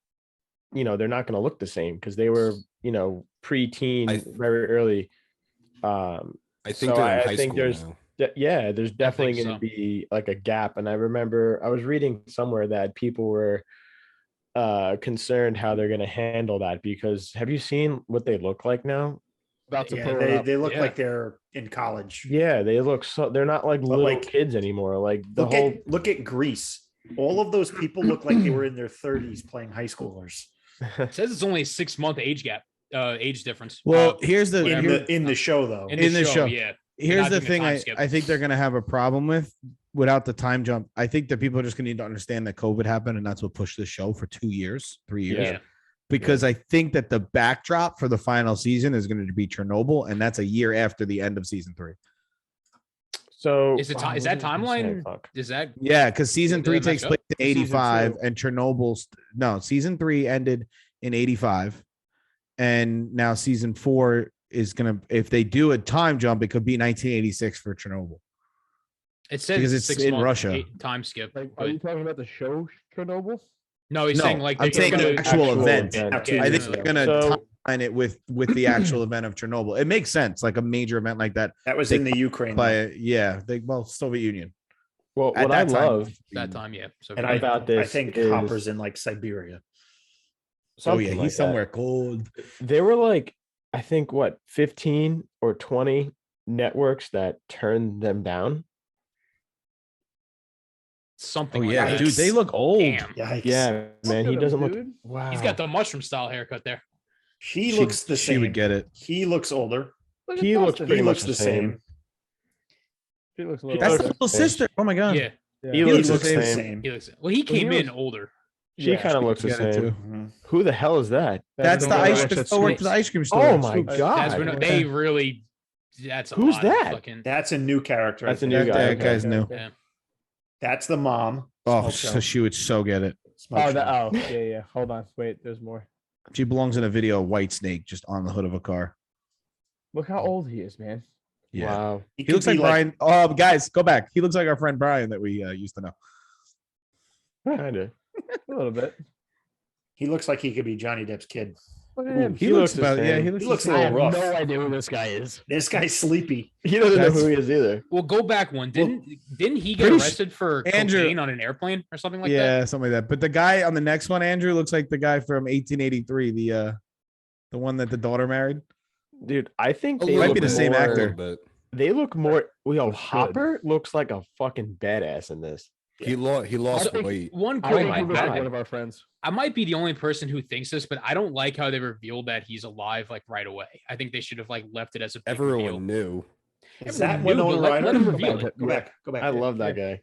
Speaker 5: they're not going to look the same because they were, pre-teen,
Speaker 2: I-
Speaker 5: very early.
Speaker 2: I think
Speaker 5: So
Speaker 2: they're in
Speaker 5: I
Speaker 2: high
Speaker 5: think
Speaker 2: school
Speaker 5: there's-
Speaker 2: now.
Speaker 5: Yeah, there's definitely going to
Speaker 1: so.
Speaker 5: be like a gap. And I remember I was reading somewhere that people were concerned how they're going to handle that because have you seen what they look like now?
Speaker 3: About to
Speaker 4: Yeah,
Speaker 3: pull it up.
Speaker 4: they look
Speaker 1: Yeah.
Speaker 4: like they're in college.
Speaker 5: Yeah, they look so they're not like little
Speaker 4: like,
Speaker 5: kids anymore. Like the
Speaker 4: Look
Speaker 5: whole
Speaker 4: at look at Greece. All of those people look like they were in their 30s playing high schoolers.
Speaker 1: It says it's only a 6-month age gap, age difference.
Speaker 6: Well, here's the
Speaker 1: whatever.
Speaker 6: here-
Speaker 4: In the show, though.
Speaker 6: in the show.
Speaker 1: yeah.
Speaker 6: here's
Speaker 1: not
Speaker 6: the
Speaker 1: doing a
Speaker 6: thing
Speaker 1: time
Speaker 6: I,
Speaker 1: skip.
Speaker 6: I think they're gonna have a problem with without the time jump. I think that people are just gonna need to understand that COVID happened and that's what pushed the show for 2 years, 3 years.
Speaker 1: Yeah.
Speaker 6: Because I think that the backdrop for the final season is going to be Chernobyl, and that's a year after the end of season 3.
Speaker 5: so
Speaker 1: Is it ti-
Speaker 5: wow,
Speaker 1: is
Speaker 5: what
Speaker 1: that
Speaker 5: was I gonna say?
Speaker 1: timeline?
Speaker 5: Fuck.
Speaker 1: Is that
Speaker 6: Yeah, because season
Speaker 1: Did
Speaker 6: 3
Speaker 1: that
Speaker 6: takes
Speaker 1: match
Speaker 6: place
Speaker 1: up?
Speaker 6: in
Speaker 3: Season
Speaker 6: 85,
Speaker 3: 2.
Speaker 6: and Chernobyl's no season 3 ended in 85, and now season 4 is gonna. If they do a time jump, it could be 1986 for Chernobyl.
Speaker 1: it says
Speaker 6: Because it's in
Speaker 1: 6-month
Speaker 6: Russia.
Speaker 1: time skip?
Speaker 3: Like, are
Speaker 1: but-
Speaker 3: you talking about the show Chernobyl?
Speaker 1: no, he's
Speaker 6: No,
Speaker 1: saying like
Speaker 6: I'm
Speaker 1: they're
Speaker 6: saying
Speaker 1: gonna-
Speaker 6: the actual event.
Speaker 1: Okay,
Speaker 6: I think
Speaker 1: yeah.
Speaker 6: they're gonna
Speaker 5: So-
Speaker 6: timeline it with the actual event of Chernobyl. It makes sense, like a major event like that.
Speaker 4: That was
Speaker 6: They-
Speaker 4: in the Ukraine.
Speaker 6: By Soviet Union.
Speaker 5: Well,
Speaker 6: At
Speaker 5: what I
Speaker 6: that time,
Speaker 5: love
Speaker 1: that time, yeah. So
Speaker 4: and
Speaker 5: I about
Speaker 4: I
Speaker 5: this
Speaker 4: think
Speaker 5: is-
Speaker 4: Hopper's in like Siberia.
Speaker 6: Oh yeah,
Speaker 5: something
Speaker 6: he's
Speaker 5: like that.
Speaker 6: somewhere cold.
Speaker 5: There were like I think what 15 or 20 networks that turned them down.
Speaker 1: something.
Speaker 6: Oh
Speaker 1: like
Speaker 6: yeah,
Speaker 1: that.
Speaker 6: dude, they look old.
Speaker 1: Damn.
Speaker 4: Yikes.
Speaker 5: Yeah, man, he
Speaker 3: Look at
Speaker 5: doesn't
Speaker 3: him,
Speaker 5: look.
Speaker 3: dude.
Speaker 5: Wow,
Speaker 1: He's got the mushroom style haircut there.
Speaker 4: He looks the same.
Speaker 6: She would get it.
Speaker 4: He looks older.
Speaker 3: Look at
Speaker 5: He looks
Speaker 3: Dustin.
Speaker 5: pretty
Speaker 4: He
Speaker 5: much
Speaker 4: looks
Speaker 5: the
Speaker 4: the same.
Speaker 3: He looks a little.
Speaker 6: That's
Speaker 5: looks
Speaker 6: the
Speaker 3: older.
Speaker 6: little sister. Oh my god.
Speaker 1: Yeah,
Speaker 3: Yeah.
Speaker 5: He
Speaker 4: He
Speaker 5: looks
Speaker 4: looks
Speaker 5: the
Speaker 4: the
Speaker 5: same.
Speaker 4: same.
Speaker 1: he looks. Well, he came in older.
Speaker 5: She kind of looks the
Speaker 6: Get it
Speaker 5: same.
Speaker 6: too.
Speaker 4: Mhm.
Speaker 5: Who the hell is that?
Speaker 6: That's the
Speaker 3: guy
Speaker 6: ice
Speaker 3: that
Speaker 6: cream
Speaker 3: works at
Speaker 6: store. Works at
Speaker 3: Scoops.
Speaker 6: the ice cream store.
Speaker 5: Oh my
Speaker 3: Scoops.
Speaker 5: god!
Speaker 1: That's when they really. That's a
Speaker 5: Who's
Speaker 1: lot of
Speaker 5: that?
Speaker 1: Fucking,
Speaker 4: That's a new character. I
Speaker 5: That's a
Speaker 4: think.
Speaker 5: new
Speaker 6: That,
Speaker 5: guy.
Speaker 6: that
Speaker 5: okay.
Speaker 6: guy's new.
Speaker 1: yeah.
Speaker 4: That's the mom.
Speaker 6: Oh,
Speaker 4: Smoke
Speaker 6: so
Speaker 4: show.
Speaker 6: she would so get it.
Speaker 4: Smoke
Speaker 3: Oh,
Speaker 4: show.
Speaker 3: yeah. Hold on. Wait, there's more.
Speaker 6: She belongs in a video of White Snake just on the hood of a car.
Speaker 3: Look how old he is, man.
Speaker 6: Yeah.
Speaker 5: Wow.
Speaker 6: He
Speaker 4: could
Speaker 6: looks like
Speaker 4: be
Speaker 6: Brian. Oh, guys, go back. He looks like our friend Brian that we used to know.
Speaker 5: Kinda.
Speaker 3: A little bit.
Speaker 4: He looks like he could be Johnny Depp's kid.
Speaker 3: Look at him.
Speaker 6: He,
Speaker 5: He
Speaker 6: looks
Speaker 5: looks the
Speaker 6: about yeah.
Speaker 5: same.
Speaker 6: He looks,
Speaker 4: He looks
Speaker 6: the
Speaker 4: a
Speaker 3: I
Speaker 6: same.
Speaker 4: little
Speaker 3: have
Speaker 4: rough.
Speaker 3: no idea who this guy is.
Speaker 4: This guy's sleepy.
Speaker 5: He doesn't know
Speaker 6: That's-
Speaker 5: who he is either.
Speaker 1: Well, go back one. Didn't he get
Speaker 6: Pretty sh-
Speaker 1: arrested for
Speaker 6: Andrew-
Speaker 1: cocaine on an airplane or something like that?
Speaker 6: Yeah, something like that. But the guy on the next one, Andrew, looks like the guy from 1883, the one that the daughter married.
Speaker 5: Dude, I think
Speaker 2: A
Speaker 5: they
Speaker 2: little
Speaker 6: might be the
Speaker 5: look
Speaker 6: same
Speaker 5: more-
Speaker 6: actor.
Speaker 2: But
Speaker 5: They look more. Yo,
Speaker 3: Should.
Speaker 5: Hopper looks like a fucking badass in this.
Speaker 2: he lost weight.
Speaker 1: One
Speaker 3: I
Speaker 1: quick,
Speaker 3: think he looks like
Speaker 5: God.
Speaker 3: one of our friends.
Speaker 1: I might be the only person who thinks this, but I don't like how they revealed that he's alive like right away. I think they should have like left it as a big reveal.
Speaker 2: Everyone knew.
Speaker 4: Is
Speaker 1: Everyone
Speaker 4: that
Speaker 1: knew,
Speaker 4: Winona
Speaker 1: but let
Speaker 4: Ryder?
Speaker 1: him
Speaker 4: Go
Speaker 1: reveal
Speaker 4: back,
Speaker 1: it.
Speaker 4: Go back. Go back.
Speaker 5: I love that guy.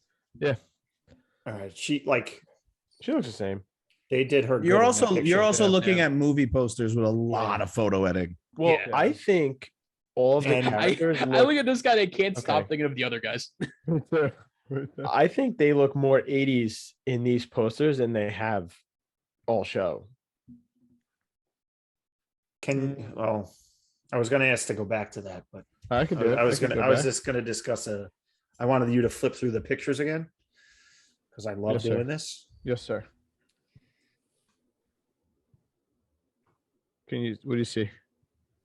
Speaker 4: All right. She
Speaker 5: looks the same.
Speaker 4: they did her. good
Speaker 6: You're
Speaker 4: in that
Speaker 6: also
Speaker 4: picture.
Speaker 6: you're also
Speaker 4: Yeah.
Speaker 6: looking
Speaker 1: Yeah.
Speaker 6: at movie posters with a lot of photo editing.
Speaker 5: Well,
Speaker 1: Yeah.
Speaker 5: I think all of the
Speaker 4: And
Speaker 5: characters.
Speaker 1: I
Speaker 5: look,
Speaker 1: look at this guy. I can't stop
Speaker 5: Okay.
Speaker 1: thinking of the other guys.
Speaker 5: I think they look more 80s in these posters than they have all show.
Speaker 4: Well, I was going to ask to go back to that, but
Speaker 3: I could do it.
Speaker 4: I was
Speaker 3: could
Speaker 4: going to.
Speaker 3: go
Speaker 4: I was
Speaker 3: back.
Speaker 4: just going to discuss I wanted you to flip through the pictures again because I love
Speaker 3: Yes, sir.
Speaker 4: doing this.
Speaker 3: Yes, sir. What do you see?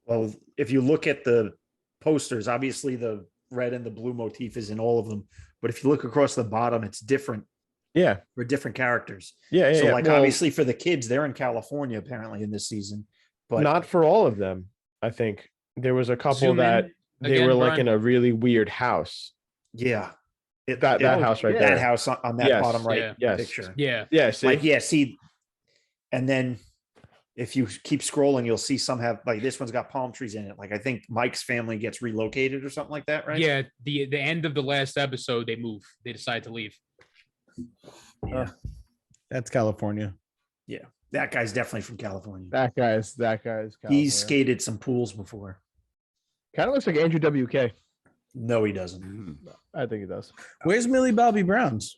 Speaker 4: Well, if you look at the posters, obviously the red and the blue motif is in all of them. But if you look across the bottom, it's different
Speaker 5: Yeah.
Speaker 4: for different characters.
Speaker 5: Yeah. Yeah.
Speaker 4: So,
Speaker 5: yeah.
Speaker 4: like,
Speaker 5: Well,
Speaker 4: obviously for the kids, they're in California apparently in this season. But
Speaker 5: not for all of them. I think there was a couple
Speaker 1: Zoom
Speaker 5: that
Speaker 1: in
Speaker 5: they
Speaker 1: again,
Speaker 5: were like
Speaker 1: Brian.
Speaker 5: in a really weird house.
Speaker 4: yeah,
Speaker 5: That house right
Speaker 4: that
Speaker 5: there.
Speaker 4: house on that
Speaker 5: Yes,
Speaker 4: bottom right
Speaker 1: yeah.
Speaker 5: Yes.
Speaker 4: picture.
Speaker 1: Yeah.
Speaker 5: Yeah. See,
Speaker 4: Like, yeah, see, and then if you keep scrolling, you'll see some have like this one's got palm trees in it. Like I think Mike's family gets relocated or something like that, right?
Speaker 1: Yeah. The end of the last episode, they move. They decide to leave.
Speaker 4: Yeah.
Speaker 6: That's California.
Speaker 4: That guy's definitely from California.
Speaker 3: That guy's.
Speaker 4: He's skated some pools before.
Speaker 3: Kind of looks like Andrew WK.
Speaker 4: No, he doesn't.
Speaker 2: Mm.
Speaker 3: I think he does.
Speaker 6: Where's Millie Bobby Brown's?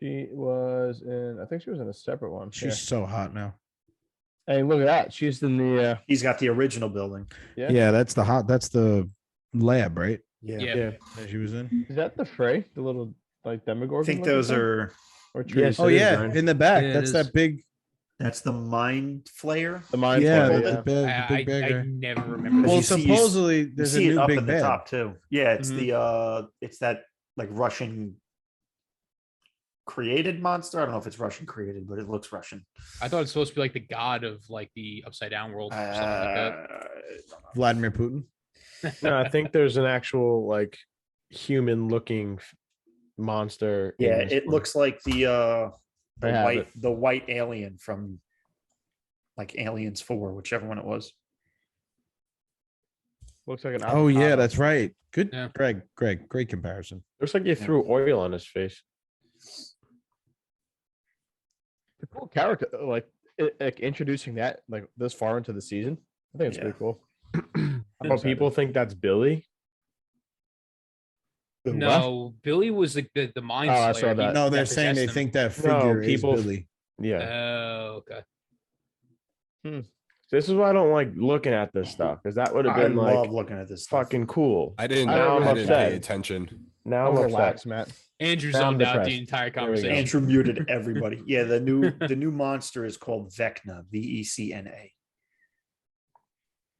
Speaker 3: She was in. I think she was in a separate one.
Speaker 6: She's so hot now.
Speaker 3: Hey, look at that. She's in the.
Speaker 4: He's got the original building.
Speaker 3: Yeah.
Speaker 6: Yeah, that's the lab, right?
Speaker 4: Yeah.
Speaker 1: Yeah.
Speaker 5: yeah.
Speaker 6: That she was in.
Speaker 3: Is that the Fray? The little like Demogorgon.
Speaker 4: I think
Speaker 3: looking
Speaker 4: those
Speaker 3: thing?
Speaker 4: are
Speaker 3: or trees.
Speaker 5: Yes,
Speaker 6: Oh
Speaker 5: it is,
Speaker 6: yeah,
Speaker 5: Ryan.
Speaker 6: in the back.
Speaker 1: Yeah, it
Speaker 6: That's
Speaker 1: is.
Speaker 6: that big.
Speaker 4: that's the mind flayer.
Speaker 3: the mind.
Speaker 6: Yeah,
Speaker 3: Flayer,
Speaker 6: the,
Speaker 3: yeah.
Speaker 6: the big, the
Speaker 1: I
Speaker 6: big bad
Speaker 1: I
Speaker 6: guy.
Speaker 1: never remember.
Speaker 6: Well,
Speaker 4: you see-
Speaker 6: supposedly
Speaker 4: You
Speaker 6: there's a
Speaker 4: see it
Speaker 6: new
Speaker 4: up
Speaker 6: big
Speaker 4: in the
Speaker 6: bad.
Speaker 4: top too. Yeah, it's
Speaker 1: Mhm.
Speaker 4: it's that like Russian created monster. I don't know if it's Russian created, but it looks Russian.
Speaker 1: I thought it's supposed to be like the god of like the upside down world or something like that.
Speaker 6: Vladimir Putin.
Speaker 5: No, I think there's an actual like human looking monster. in
Speaker 4: Yeah,
Speaker 5: this
Speaker 4: it
Speaker 5: one.
Speaker 4: looks like
Speaker 3: I have
Speaker 4: the white alien from like Aliens 4, whichever one it was.
Speaker 3: Looks like an.
Speaker 6: Oh yeah,
Speaker 3: avocado.
Speaker 6: that's right. Good,
Speaker 1: Yeah.
Speaker 6: Greg. Great comparison.
Speaker 5: Looks like you threw oil on his face.
Speaker 3: the cool character. Like introducing that like this far into the season. I think it's
Speaker 4: Yeah.
Speaker 3: pretty cool.
Speaker 5: But people think that's Billy.
Speaker 1: No, Billy was like the mind
Speaker 3: Oh, I
Speaker 1: slayer.
Speaker 3: saw that.
Speaker 6: No, they're
Speaker 1: that
Speaker 6: saying they
Speaker 1: possessed him.
Speaker 6: think that
Speaker 5: No,
Speaker 6: figure
Speaker 5: people-
Speaker 6: is Billy.
Speaker 5: Yeah.
Speaker 1: Oh, okay.
Speaker 5: This is why I don't like looking at this stuff because that would have
Speaker 4: I
Speaker 5: been
Speaker 4: love
Speaker 5: like
Speaker 4: looking at this stuff.
Speaker 5: fucking cool.
Speaker 2: I didn't.
Speaker 3: Now I'm
Speaker 2: I didn't
Speaker 5: upset.
Speaker 2: pay attention.
Speaker 5: Now I'm
Speaker 3: Relax,
Speaker 5: upset.
Speaker 3: Matt.
Speaker 1: Andrew
Speaker 5: Now I'm
Speaker 1: zoned out
Speaker 5: depressed.
Speaker 1: the entire
Speaker 5: There we go.
Speaker 1: conversation.
Speaker 4: Andrew muted everybody. Yeah, the new monster is called Vecna, Vecna.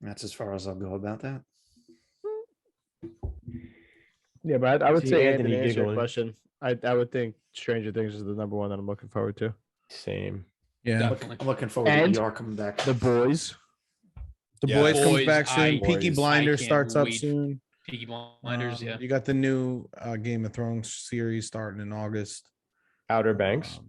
Speaker 4: That's as far as I'll go about that.
Speaker 3: Yeah, but I would
Speaker 5: See
Speaker 3: say
Speaker 5: Anthony
Speaker 3: Anthony answer your
Speaker 5: giggling.
Speaker 3: question. I would think Stranger Things is the number one that I'm looking forward to.
Speaker 5: Same.
Speaker 6: Yeah.
Speaker 1: Definitely.
Speaker 4: I'm looking forward
Speaker 3: And
Speaker 4: to ER coming back.
Speaker 3: The Boys.
Speaker 6: The
Speaker 2: Yeah.
Speaker 6: boys comes
Speaker 1: Boys,
Speaker 6: back soon.
Speaker 1: I-
Speaker 6: Peaky
Speaker 2: Boys.
Speaker 6: Blinders
Speaker 1: I can't
Speaker 6: starts up
Speaker 1: wait.
Speaker 6: soon.
Speaker 1: Peaky Blinders, yeah.
Speaker 6: You got the new Game of Thrones series starting in August.
Speaker 5: Outer Banks.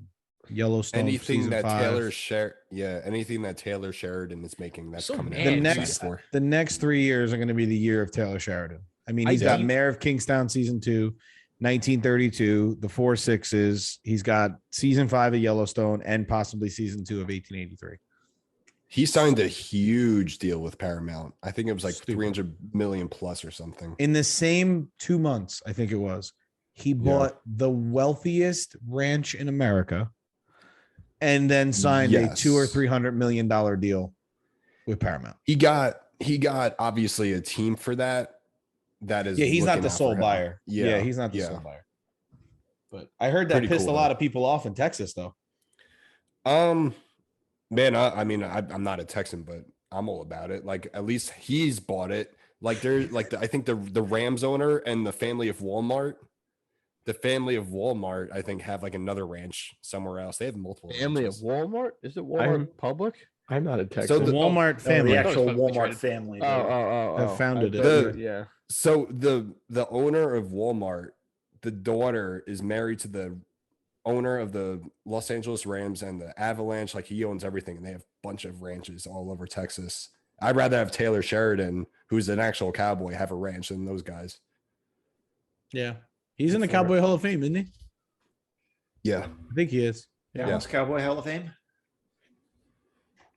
Speaker 6: Yellowstone.
Speaker 2: Anything
Speaker 6: season
Speaker 2: that
Speaker 6: 5.
Speaker 2: anything that Taylor Sheridan is making, that's
Speaker 1: So
Speaker 2: coming
Speaker 1: mad,
Speaker 2: out.
Speaker 6: The
Speaker 2: I'm
Speaker 6: next-
Speaker 2: excited for.
Speaker 6: The next 3 years are going to be the year of Taylor Sheridan. I mean,
Speaker 1: I
Speaker 6: he's got
Speaker 1: think-
Speaker 6: Mayor of Kingstown season 2, 1932, the 4 Sixes. He's got season 5 of Yellowstone and possibly season 2 of 1883.
Speaker 2: He signed a huge deal with Paramount. I think it was like
Speaker 6: Stupid.
Speaker 2: 300 million plus or something.
Speaker 6: In the same 2 months, I think it was, he bought the wealthiest ranch in America and then signed a $200 or
Speaker 2: Yes.
Speaker 6: $300 million deal with Paramount.
Speaker 2: He got he got obviously a team for that. That is,
Speaker 6: Yeah, he's not
Speaker 2: looking
Speaker 6: the
Speaker 2: out for
Speaker 6: sole
Speaker 2: him.
Speaker 6: buyer. Yeah, he's not the sole buyer. But I heard that
Speaker 2: Pretty
Speaker 6: pissed
Speaker 2: cool,
Speaker 6: a lot
Speaker 2: though.
Speaker 6: of people off in Texas, though.
Speaker 2: Man, I mean, I'm not a Texan, but I'm all about it. Like, at least he's bought it. Like, there's like I think the Rams owner and the family of Walmart. The family of Walmart, I think, have like another ranch somewhere else. They have multiple.
Speaker 3: Family of
Speaker 2: ranches.
Speaker 3: Walmart? Is it Walmart
Speaker 5: I'm-
Speaker 3: Public?
Speaker 5: I'm not a Texan.
Speaker 2: So
Speaker 6: The
Speaker 2: the-
Speaker 6: Walmart
Speaker 4: No,
Speaker 6: family.
Speaker 4: the
Speaker 1: I thought it
Speaker 4: actual
Speaker 1: was publicly
Speaker 4: Walmart
Speaker 1: traded.
Speaker 4: family.
Speaker 6: Have founded it.
Speaker 2: The-
Speaker 3: Yeah.
Speaker 2: So the owner of Walmart, the daughter is married to the owner of the Los Angeles Rams and the Avalanche. Like, he owns everything, and they have a bunch of ranches all over Texas. I'd rather have Taylor Sheridan, who's an actual cowboy, have a ranch than those guys.
Speaker 6: Yeah. He's in the
Speaker 4: For it.
Speaker 6: Cowboy Hall of Fame, isn't he?
Speaker 2: Yeah.
Speaker 6: I think he is.
Speaker 4: Dallas Cowboy Hall of Fame.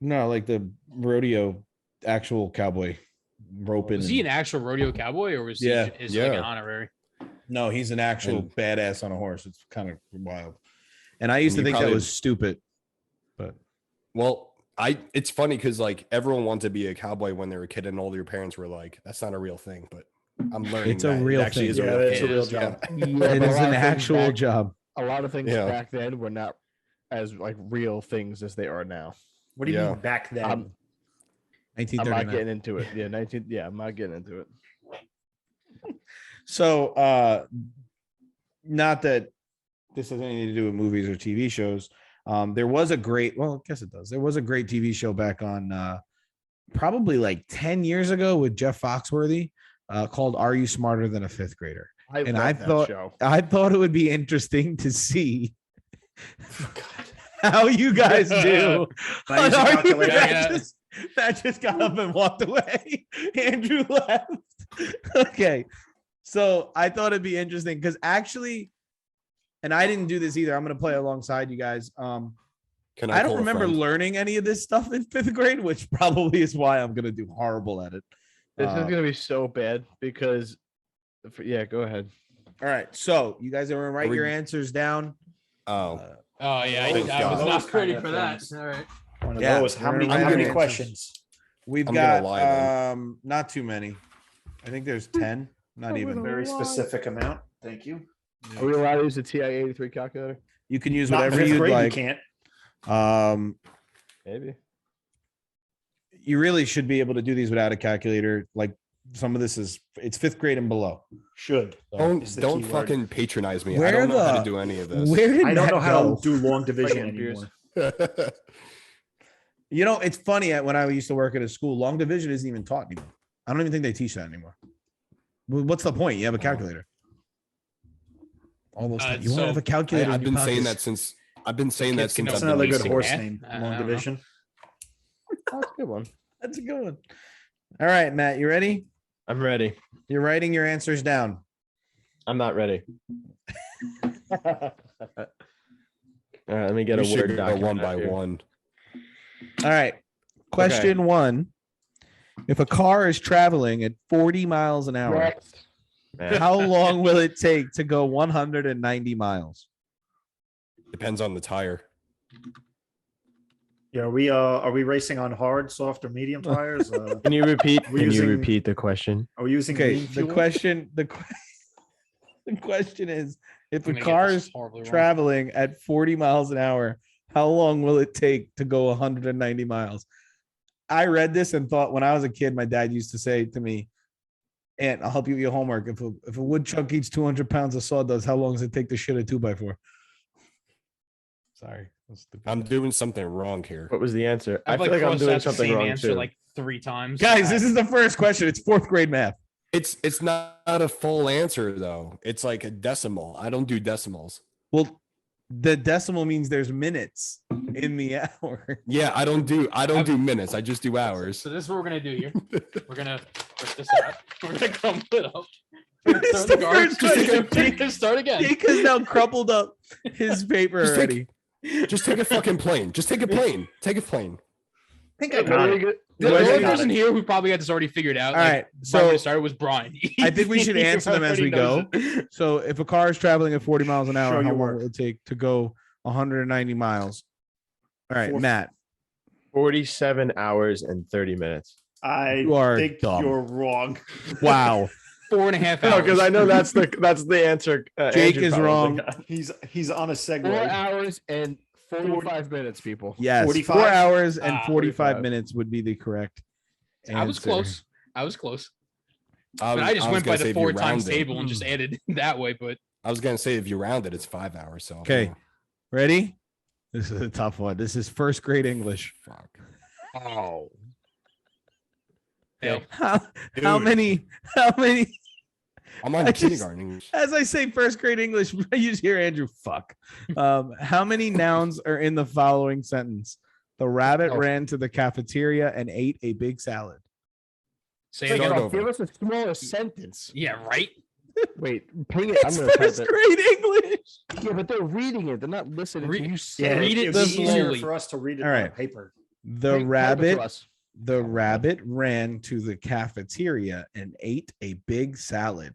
Speaker 6: No, like the rodeo actual cowboy roping.
Speaker 1: Was he an actual rodeo cowboy or was
Speaker 6: Yeah,
Speaker 1: he his like an
Speaker 2: yeah.
Speaker 1: honorary?
Speaker 6: No, he's an actual
Speaker 2: And-
Speaker 6: badass on a horse. It's kind of wild. And I used
Speaker 2: And
Speaker 6: to
Speaker 2: you
Speaker 6: think that
Speaker 2: probably-
Speaker 6: was stupid. But
Speaker 2: Well, it's funny because like everyone wanted to be a cowboy when they were a kid, and all your parents were like, "That's not a real thing." But I'm learning
Speaker 6: It's a
Speaker 2: that it
Speaker 6: real
Speaker 2: actually
Speaker 6: thing.
Speaker 2: is
Speaker 4: Yeah,
Speaker 2: a real
Speaker 4: it's
Speaker 2: thing.
Speaker 4: a real
Speaker 1: It
Speaker 4: job.
Speaker 3: Yeah,
Speaker 6: it
Speaker 3: but a
Speaker 6: is
Speaker 3: lot
Speaker 6: an
Speaker 3: of things
Speaker 6: actual
Speaker 3: back-
Speaker 6: job.
Speaker 3: A lot of things
Speaker 2: Yeah.
Speaker 3: back then were not as like real things as they are now.
Speaker 4: What do you
Speaker 2: Yeah.
Speaker 4: mean back then?
Speaker 3: I'm not
Speaker 6: 1939.
Speaker 3: getting into it. Yeah, 19. Yeah, I'm not getting into it.
Speaker 6: So not that this has anything to do with movies or TV shows. There was a great, well, I guess it does. There was a great TV show back on probably like 10 years ago with Jeff Foxworthy called Are You Smarter Than a Fifth Grader? And
Speaker 3: love
Speaker 6: I
Speaker 3: that
Speaker 6: thought-
Speaker 3: show.
Speaker 6: I thought it would be interesting to see how you guys do.
Speaker 4: Can I use a
Speaker 6: on Are You-
Speaker 4: calculator?
Speaker 6: that just got up and walked away. Andrew left. Okay. So I thought it'd be interesting because actually, and I didn't do this either. I'm going to play alongside you guys.
Speaker 2: Can
Speaker 6: I don't
Speaker 2: call a
Speaker 6: remember
Speaker 2: friend?
Speaker 6: learning any of this stuff in fifth grade, which probably is why I'm going to do horrible at it.
Speaker 3: This is
Speaker 6: Uh,
Speaker 3: gonna be so bad because, yeah, go ahead.
Speaker 6: All right. So you guys are going to write
Speaker 2: we-
Speaker 6: your answers down.
Speaker 2: Oh,
Speaker 1: Oh yeah,
Speaker 2: Thank
Speaker 1: I was
Speaker 2: God.
Speaker 1: not
Speaker 4: Those
Speaker 1: ready
Speaker 4: kind
Speaker 1: for
Speaker 4: of
Speaker 1: that.
Speaker 4: things.
Speaker 1: All right.
Speaker 4: One of
Speaker 6: Yeah,
Speaker 4: those. How many?
Speaker 6: I'm
Speaker 4: How many
Speaker 6: gonna-
Speaker 4: questions?
Speaker 6: We've
Speaker 2: I'm gonna
Speaker 6: got
Speaker 2: lie then.
Speaker 6: not too many. I think there's 10. Not even.
Speaker 4: Very specific amount. Thank you.
Speaker 3: Are we allowed to use the TI-83 calculator?
Speaker 6: You can use
Speaker 4: Not
Speaker 6: whatever
Speaker 4: fifth
Speaker 6: you'd
Speaker 4: grade,
Speaker 6: like.
Speaker 4: You can't.
Speaker 3: Maybe.
Speaker 6: You really should be able to do these without a calculator. Like some of this it's fifth grade and below.
Speaker 4: Should.
Speaker 2: don't
Speaker 4: It's the
Speaker 2: don't
Speaker 4: key word.
Speaker 2: fucking patronize me. I
Speaker 6: Where
Speaker 2: don't know how
Speaker 6: the-
Speaker 2: to do any of this.
Speaker 6: Where did
Speaker 4: I don't
Speaker 6: Matt
Speaker 4: know how
Speaker 6: go?
Speaker 4: to do long division
Speaker 3: Fighting Pierce.
Speaker 4: anymore.
Speaker 6: You know, it's funny when I used to work at a school, long division isn't even taught anymore. I don't even think they teach that anymore. What's the point? You have a calculator. All those things. You want to
Speaker 1: so
Speaker 6: have a calculator. in
Speaker 2: I've
Speaker 6: your
Speaker 2: been saying
Speaker 6: pockets.
Speaker 2: that since I've been saying that
Speaker 1: Kids can
Speaker 2: since
Speaker 4: That's
Speaker 2: I've
Speaker 4: another
Speaker 2: been
Speaker 4: good
Speaker 1: basic
Speaker 4: horse
Speaker 1: math.
Speaker 4: name.
Speaker 1: I
Speaker 4: Long
Speaker 1: don't know.
Speaker 4: division.
Speaker 3: That's a good one.
Speaker 6: That's a good one. All right, Matt, you ready?
Speaker 5: I'm ready.
Speaker 6: You're writing your answers down.
Speaker 5: I'm not ready. All right, let me get
Speaker 2: We
Speaker 5: a
Speaker 2: should
Speaker 5: word
Speaker 2: go
Speaker 5: document
Speaker 2: one by
Speaker 5: out here.
Speaker 2: one.
Speaker 6: All right. Question 1. If a car is traveling at 40 miles an hour,
Speaker 5: Man,
Speaker 6: how long will it take to go 190 miles?
Speaker 2: Depends on the tire.
Speaker 4: Yeah, are we racing on hard, soft, or medium tires?
Speaker 5: Can you repeat?
Speaker 4: We're
Speaker 5: Can you
Speaker 4: using-
Speaker 5: repeat the question?
Speaker 4: Are we using
Speaker 6: Okay,
Speaker 4: lean
Speaker 6: the
Speaker 4: fuel?
Speaker 6: question the question is if a
Speaker 1: I'm gonna get
Speaker 6: car
Speaker 1: this
Speaker 6: is
Speaker 1: horribly wrong.
Speaker 6: traveling at 40 miles an hour, how long will it take to go 190 miles? I read this and thought when I was a kid, my dad used to say to me, Aunt, I'll help you with your homework. If a woodchuck eats 200 pounds of sawdust, how long does it take to shit a 2x4? Sorry. that's stupid.
Speaker 2: I'm doing something wrong here.
Speaker 5: What was the answer? I
Speaker 1: I've
Speaker 5: feel
Speaker 1: like
Speaker 5: like I'm
Speaker 1: crossed
Speaker 5: doing
Speaker 1: out the
Speaker 5: something
Speaker 1: same
Speaker 5: wrong
Speaker 1: answer
Speaker 5: too.
Speaker 1: like 3 times.
Speaker 6: Guys, this is the first question. It's fourth grade math.
Speaker 2: It's not a full answer though. It's like a decimal. I don't do decimals.
Speaker 6: Well, the decimal means there's minutes in the hour.
Speaker 2: Yeah, I don't do minutes. I just do hours.
Speaker 1: So this is what we're gonna do here. We're gonna rip this out. We're gonna crumble it up. We're gonna
Speaker 6: It's
Speaker 1: throw
Speaker 6: the
Speaker 1: the garbage.
Speaker 6: first question.
Speaker 1: We're gonna start again.
Speaker 6: Jake has now crumpled up his paper
Speaker 2: Just
Speaker 6: already.
Speaker 2: Just take a fucking plane. Just take a plane. Take a plane.
Speaker 4: I think I got it.
Speaker 1: The
Speaker 6: Question-
Speaker 1: only person here who probably had this already figured out.
Speaker 6: All right,
Speaker 1: so
Speaker 6: so
Speaker 1: when it started was Brian.
Speaker 6: I think we should
Speaker 1: He
Speaker 6: answer them as we
Speaker 1: already
Speaker 6: go.
Speaker 1: knows it.
Speaker 6: So if a car is traveling at 40 miles an hour,
Speaker 4: Show
Speaker 6: how
Speaker 4: your
Speaker 6: long
Speaker 4: work.
Speaker 6: will it take to go 190 miles? All right,
Speaker 4: Four-
Speaker 6: Matt.
Speaker 5: 47 hours and 30 minutes.
Speaker 4: I
Speaker 6: You are
Speaker 4: think
Speaker 6: dumb.
Speaker 4: you're wrong.
Speaker 6: Wow.
Speaker 1: 4.5
Speaker 5: No,
Speaker 1: hours.
Speaker 5: because I know that's the answer.
Speaker 6: Jake
Speaker 5: Andrew
Speaker 6: is
Speaker 5: probably
Speaker 6: wrong.
Speaker 5: got.
Speaker 4: He's on a
Speaker 3: 4
Speaker 4: segue.
Speaker 3: hours and 45 minutes, people.
Speaker 6: Yes.
Speaker 4: 45?
Speaker 6: 4 hours and
Speaker 1: Ah,
Speaker 6: 45
Speaker 3: 45.
Speaker 6: minutes would be the correct
Speaker 1: I was
Speaker 6: answer.
Speaker 1: close. I was close.
Speaker 2: I
Speaker 1: But I just went by the 4 times
Speaker 2: table.
Speaker 1: table and just added that way. But
Speaker 2: I was gonna say if you round it, it's 5 hours. So
Speaker 6: Okay. Ready? This is a tough one. This is first grade English.
Speaker 2: Fuck.
Speaker 6: Oh.
Speaker 1: fail.
Speaker 6: How
Speaker 2: Dude.
Speaker 6: many
Speaker 2: I'm on
Speaker 6: I just-
Speaker 2: kindergarten English.
Speaker 6: as I say first grade English, I use hear Andrew fuck. How many nouns are in the following sentence? The rabbit
Speaker 1: Oh.
Speaker 6: ran to the cafeteria and ate a big salad.
Speaker 1: Say
Speaker 2: Start
Speaker 1: again.
Speaker 2: over.
Speaker 3: Give us a smaller sentence.
Speaker 1: Yeah, right.
Speaker 3: Wait, ping it. I'm
Speaker 6: It's
Speaker 3: gonna type
Speaker 6: first
Speaker 3: it.
Speaker 6: grade English.
Speaker 3: Yeah, but they're reading it. They're not listening
Speaker 1: Read-
Speaker 3: to you
Speaker 4: Yeah,
Speaker 3: say
Speaker 1: Read it
Speaker 4: it'd be easier
Speaker 1: slowly.
Speaker 4: for us to read it
Speaker 6: All
Speaker 4: on
Speaker 6: right.
Speaker 4: paper.
Speaker 6: The
Speaker 3: Type it to
Speaker 6: rabbit
Speaker 3: us.
Speaker 6: ran to the cafeteria and ate a big salad.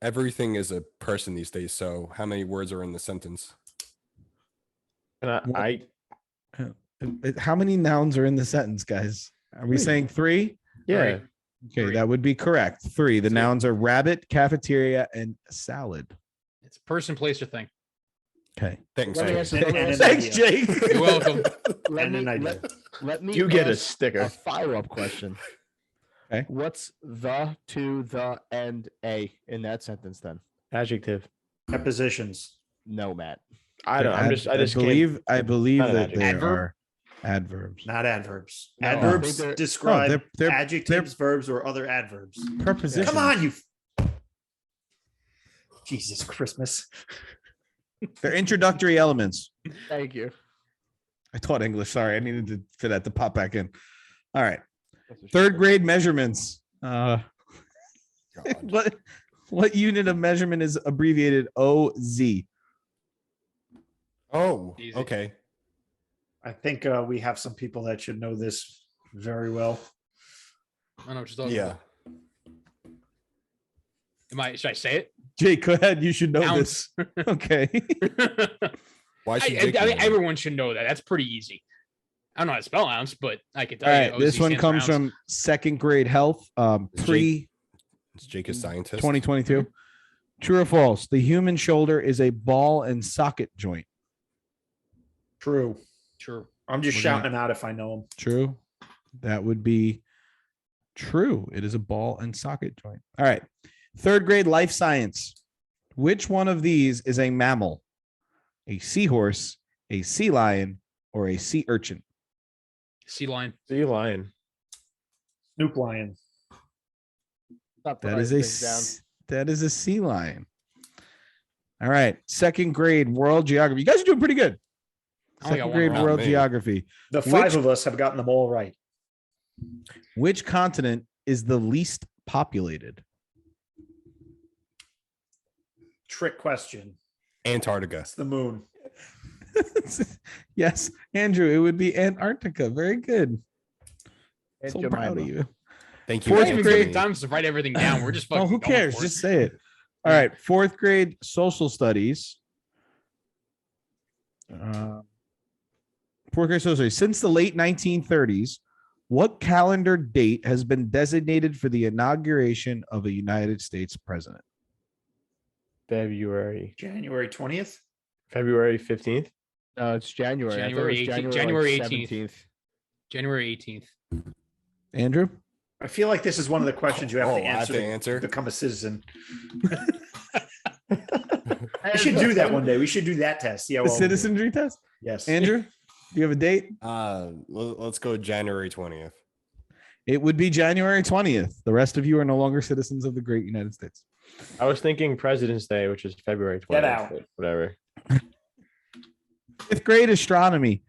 Speaker 2: Everything is a person these days. So how many words are in the sentence?
Speaker 5: And I
Speaker 6: How many nouns are in the sentence, guys? Are we
Speaker 5: Three.
Speaker 6: saying 3?
Speaker 5: yeah.
Speaker 1: Right.
Speaker 6: Okay,
Speaker 1: Three.
Speaker 6: that would be correct. 3. The
Speaker 1: Three.
Speaker 6: nouns are rabbit, cafeteria, and salad.
Speaker 1: It's person, place, or thing.
Speaker 6: Okay.
Speaker 2: Thanks.
Speaker 3: Let me
Speaker 2: Jake.
Speaker 3: answer- let me
Speaker 4: And
Speaker 3: answer-
Speaker 4: an
Speaker 6: Thanks,
Speaker 4: idea.
Speaker 6: Jake.
Speaker 1: You're welcome.
Speaker 3: Let
Speaker 4: And
Speaker 3: me
Speaker 4: an idea.
Speaker 3: let me
Speaker 5: You get a
Speaker 3: ask
Speaker 5: sticker.
Speaker 3: a follow-up question.
Speaker 6: Okay.
Speaker 3: What's the, to, the, and a in that sentence then?
Speaker 5: Adjective.
Speaker 4: Prepositions.
Speaker 3: No, Matt.
Speaker 5: I don't. I just
Speaker 6: I
Speaker 5: can't-
Speaker 6: believe
Speaker 5: Not an
Speaker 6: that
Speaker 5: adjective.
Speaker 6: there
Speaker 1: Adverb?
Speaker 6: are adverbs.
Speaker 4: Not adverbs.
Speaker 3: No, I
Speaker 4: Adverbs
Speaker 3: think they're-
Speaker 4: describe
Speaker 6: they're
Speaker 4: adjectives, verbs, or other adverbs.
Speaker 6: prepositions.
Speaker 4: Come on, you. Jesus Christmas.
Speaker 6: They're introductory elements.
Speaker 3: Thank you.
Speaker 6: I taught English. Sorry, I needed for that to pop back in. All right. Third grade measurements.
Speaker 2: God.
Speaker 6: What unit of measurement is abbreviated OZ?
Speaker 2: Oh,
Speaker 1: Easy.
Speaker 2: okay.
Speaker 4: I think we have some people that should know this very well.
Speaker 1: I don't know what you're talking
Speaker 2: Yeah.
Speaker 1: about. Should I say it?
Speaker 6: Jake, go ahead. You should know
Speaker 1: Ounce.
Speaker 6: this. Okay.
Speaker 2: Why should
Speaker 1: I
Speaker 2: Jake
Speaker 1: mean,
Speaker 2: know that?
Speaker 1: everyone should know that. That's pretty easy. I don't know how to spell ounce, but I can tell
Speaker 6: All
Speaker 1: you.
Speaker 6: right. This
Speaker 1: OZ
Speaker 6: one
Speaker 1: stands for
Speaker 6: comes
Speaker 1: ounce.
Speaker 6: from second grade health, pre
Speaker 2: Is Jake a scientist?
Speaker 6: 2022. True or false? The human shoulder is a ball and socket joint.
Speaker 4: True.
Speaker 1: True.
Speaker 4: I'm just
Speaker 6: What do you
Speaker 4: shouting them out if I know them.
Speaker 6: True. That would be true. It is a ball and socket joint. All right. Third grade life science. Which one of these is a mammal? A seahorse, a sea lion, or a sea urchin?
Speaker 1: Sea lion.
Speaker 5: Sea lion.
Speaker 4: Snoop Lion.
Speaker 3: Stop
Speaker 6: That
Speaker 3: writing
Speaker 6: is a
Speaker 3: things down.
Speaker 6: that is a sea lion. All right. Second grade world geography. You guys are doing pretty good.
Speaker 1: I only got
Speaker 6: Second
Speaker 1: one
Speaker 6: grade
Speaker 1: wrong.
Speaker 6: world
Speaker 2: Me.
Speaker 6: geography.
Speaker 4: The five
Speaker 6: Which-
Speaker 4: of us have gotten them all right.
Speaker 6: Which continent is the least populated?
Speaker 4: Trick question.
Speaker 2: Antarctica.
Speaker 4: It's the moon.
Speaker 6: Yes, Andrew, it would be Antarctica. Very good.
Speaker 3: And
Speaker 6: So proud of
Speaker 3: Jemima.
Speaker 6: you.
Speaker 2: Thank you.
Speaker 6: Fourth
Speaker 1: Even
Speaker 6: grade-
Speaker 1: taking time to write everything down. We're just fucking.
Speaker 6: Oh, who
Speaker 1: going
Speaker 6: cares?
Speaker 1: for it.
Speaker 6: Just say it. All right. Fourth grade social studies. Fourth grade social studies. Since the late 1930s, what calendar date has been designated for the inauguration of a United States president?
Speaker 5: February.
Speaker 4: January 20th.
Speaker 5: February 15th.
Speaker 3: No, it's January. I thought it
Speaker 1: January
Speaker 3: was
Speaker 1: 18th.
Speaker 3: January
Speaker 1: January 18th.
Speaker 3: 17th.
Speaker 1: January 18th.
Speaker 6: Andrew?
Speaker 4: I feel like this is one of the questions you have
Speaker 2: Oh,
Speaker 4: to
Speaker 2: I have
Speaker 4: answer
Speaker 2: to
Speaker 4: to
Speaker 2: answer?
Speaker 4: become a citizen. We should do that one day. We should do that test. See how
Speaker 6: The
Speaker 4: well we do.
Speaker 6: citizenry test?
Speaker 4: Yes.
Speaker 6: Andrew, do you have a date?
Speaker 2: Let's go January 20th.
Speaker 6: It would be January 20th. The rest of you are no longer citizens of the great United States.
Speaker 5: I was thinking President's Day, which is February 20th.
Speaker 4: Get out.
Speaker 5: but Whatever.
Speaker 6: Fifth grade astronomy.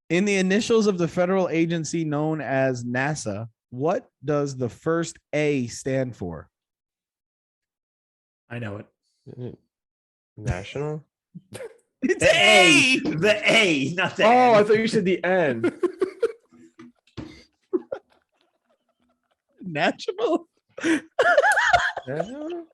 Speaker 6: In the initials of the federal agency known as NASA, what does the first A stand for?
Speaker 4: I know it.
Speaker 5: Isn't it National.
Speaker 6: It's
Speaker 4: The A. The A, not the
Speaker 5: Oh, I
Speaker 4: N.
Speaker 5: thought you said the N.
Speaker 6: National.
Speaker 5: National?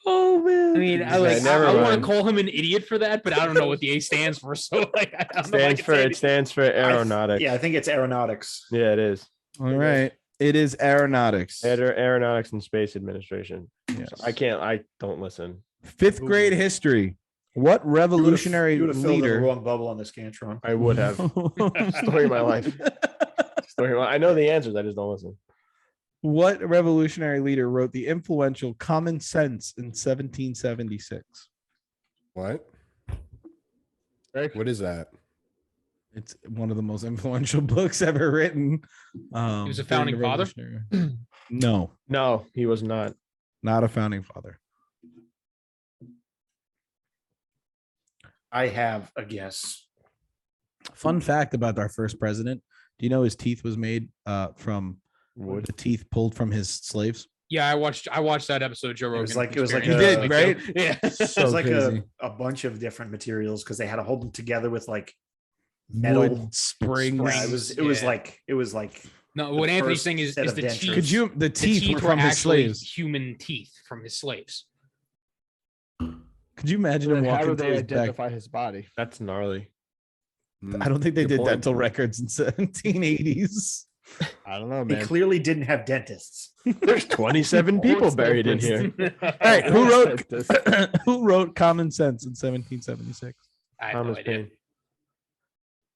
Speaker 6: Oh man.
Speaker 1: I mean, I
Speaker 5: Okay,
Speaker 1: like
Speaker 5: never
Speaker 1: I want to
Speaker 5: mind.
Speaker 1: call him an idiot for that, but I don't know what the A stands for. So like, I don't know if I
Speaker 5: Stands
Speaker 1: can
Speaker 5: for
Speaker 1: say
Speaker 5: it
Speaker 1: anything.
Speaker 5: stands for aeronautics.
Speaker 4: Yeah, I think it's aeronautics.
Speaker 5: Yeah, it is.
Speaker 6: All right. It is aeronautics.
Speaker 5: Aeronautics and Space Administration.
Speaker 6: Yes.
Speaker 5: I don't listen.
Speaker 6: Fifth grade history. What revolutionary
Speaker 4: You would have filled in the
Speaker 6: leader?
Speaker 4: wrong bubble on the Scantron.
Speaker 5: I would have. Story of my life. I know the answers. I just don't listen.
Speaker 6: What revolutionary leader wrote the influential Common Sense in 1776?
Speaker 2: What?
Speaker 3: Right.
Speaker 2: What is that?
Speaker 6: It's one of the most influential books ever written. He
Speaker 1: was a founding father?
Speaker 6: No,
Speaker 5: No, he was not.
Speaker 6: not a founding father.
Speaker 4: I have a guess.
Speaker 6: Fun fact about our first president. Do you know his teeth was made from
Speaker 5: Wood.
Speaker 6: the teeth pulled from his slaves?
Speaker 1: Yeah, I watched that episode of Joe Rogan.
Speaker 4: was like- it was like
Speaker 1: Experience.
Speaker 4: a-
Speaker 6: You did, right?
Speaker 1: Yeah.
Speaker 6: So
Speaker 4: It was like
Speaker 6: crazy.
Speaker 4: a bunch of different materials because they had to hold them together with like metal
Speaker 6: Wood springs.
Speaker 4: Yeah, it was like
Speaker 1: No,
Speaker 4: The
Speaker 1: what Anthony's
Speaker 4: first
Speaker 1: saying is
Speaker 4: set of
Speaker 1: the
Speaker 4: dentures.
Speaker 1: teeth.
Speaker 6: Could you? The
Speaker 1: The
Speaker 6: teeth, were from his
Speaker 1: actually
Speaker 6: slaves.
Speaker 1: human teeth from his slaves.
Speaker 6: Could you imagine him
Speaker 3: Then how
Speaker 6: walking
Speaker 3: did
Speaker 6: through
Speaker 3: they
Speaker 6: his back?
Speaker 3: identify his body?
Speaker 5: That's gnarly.
Speaker 6: I don't think they
Speaker 2: Good
Speaker 6: did
Speaker 2: point.
Speaker 6: dental records in 1780s.
Speaker 3: I don't know,
Speaker 4: they
Speaker 3: man.
Speaker 4: clearly didn't have dentists.
Speaker 5: There's 27 people
Speaker 3: What's the
Speaker 5: buried in
Speaker 3: difference?
Speaker 5: here.
Speaker 6: All right, who wrote
Speaker 3: This-
Speaker 6: who wrote Common Sense in 1776?
Speaker 1: I have no
Speaker 5: Thomas
Speaker 1: idea.
Speaker 5: Paine.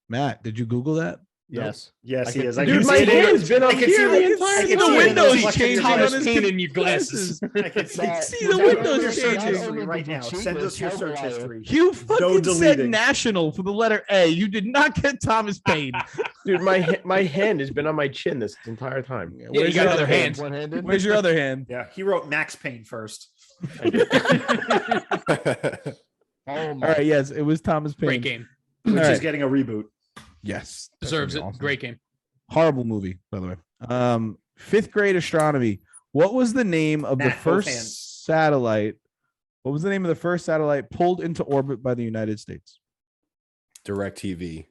Speaker 6: Matt, did you Google that?
Speaker 3: Yes.
Speaker 4: Yes,
Speaker 3: I
Speaker 4: he
Speaker 3: can-
Speaker 4: is. I
Speaker 5: Dude,
Speaker 4: can
Speaker 5: my
Speaker 4: see it in-
Speaker 5: hand's been
Speaker 4: I
Speaker 5: up
Speaker 4: can see
Speaker 5: here
Speaker 4: it-
Speaker 5: the entire
Speaker 4: I can
Speaker 6: the
Speaker 4: see it in
Speaker 6: windows
Speaker 4: reflection
Speaker 6: changing
Speaker 4: in
Speaker 6: on
Speaker 4: his-
Speaker 6: his
Speaker 1: Pain in your glasses.
Speaker 4: I can see it.
Speaker 6: See the windows
Speaker 4: Your search
Speaker 6: changing.
Speaker 4: history right now. Send us your search history.
Speaker 6: You fucking said
Speaker 4: deleting.
Speaker 6: national for the letter A. You did not get Thomas Paine.
Speaker 5: Dude, my hand has been on my chin this entire time.
Speaker 1: Yeah,
Speaker 6: Where's
Speaker 1: you got
Speaker 6: your
Speaker 1: another
Speaker 6: other
Speaker 1: hand.
Speaker 3: One-handed.
Speaker 6: Where's your other hand?
Speaker 4: Yeah, he wrote Max Payne first.
Speaker 3: Oh
Speaker 6: All
Speaker 3: my.
Speaker 6: right, yes, it was Thomas Paine.
Speaker 1: Great game.
Speaker 4: Which
Speaker 6: All
Speaker 4: is
Speaker 6: right.
Speaker 4: getting a reboot.
Speaker 6: Yes, that's
Speaker 1: Deserves it.
Speaker 6: gonna be awesome.
Speaker 1: Great game.
Speaker 6: Horrible movie, by the way. Fifth grade astronomy. What was the name of the
Speaker 4: Matt, both
Speaker 6: first
Speaker 4: hands.
Speaker 6: satellite? What was the name of the first satellite pulled into orbit by the United States?
Speaker 2: Direct TV.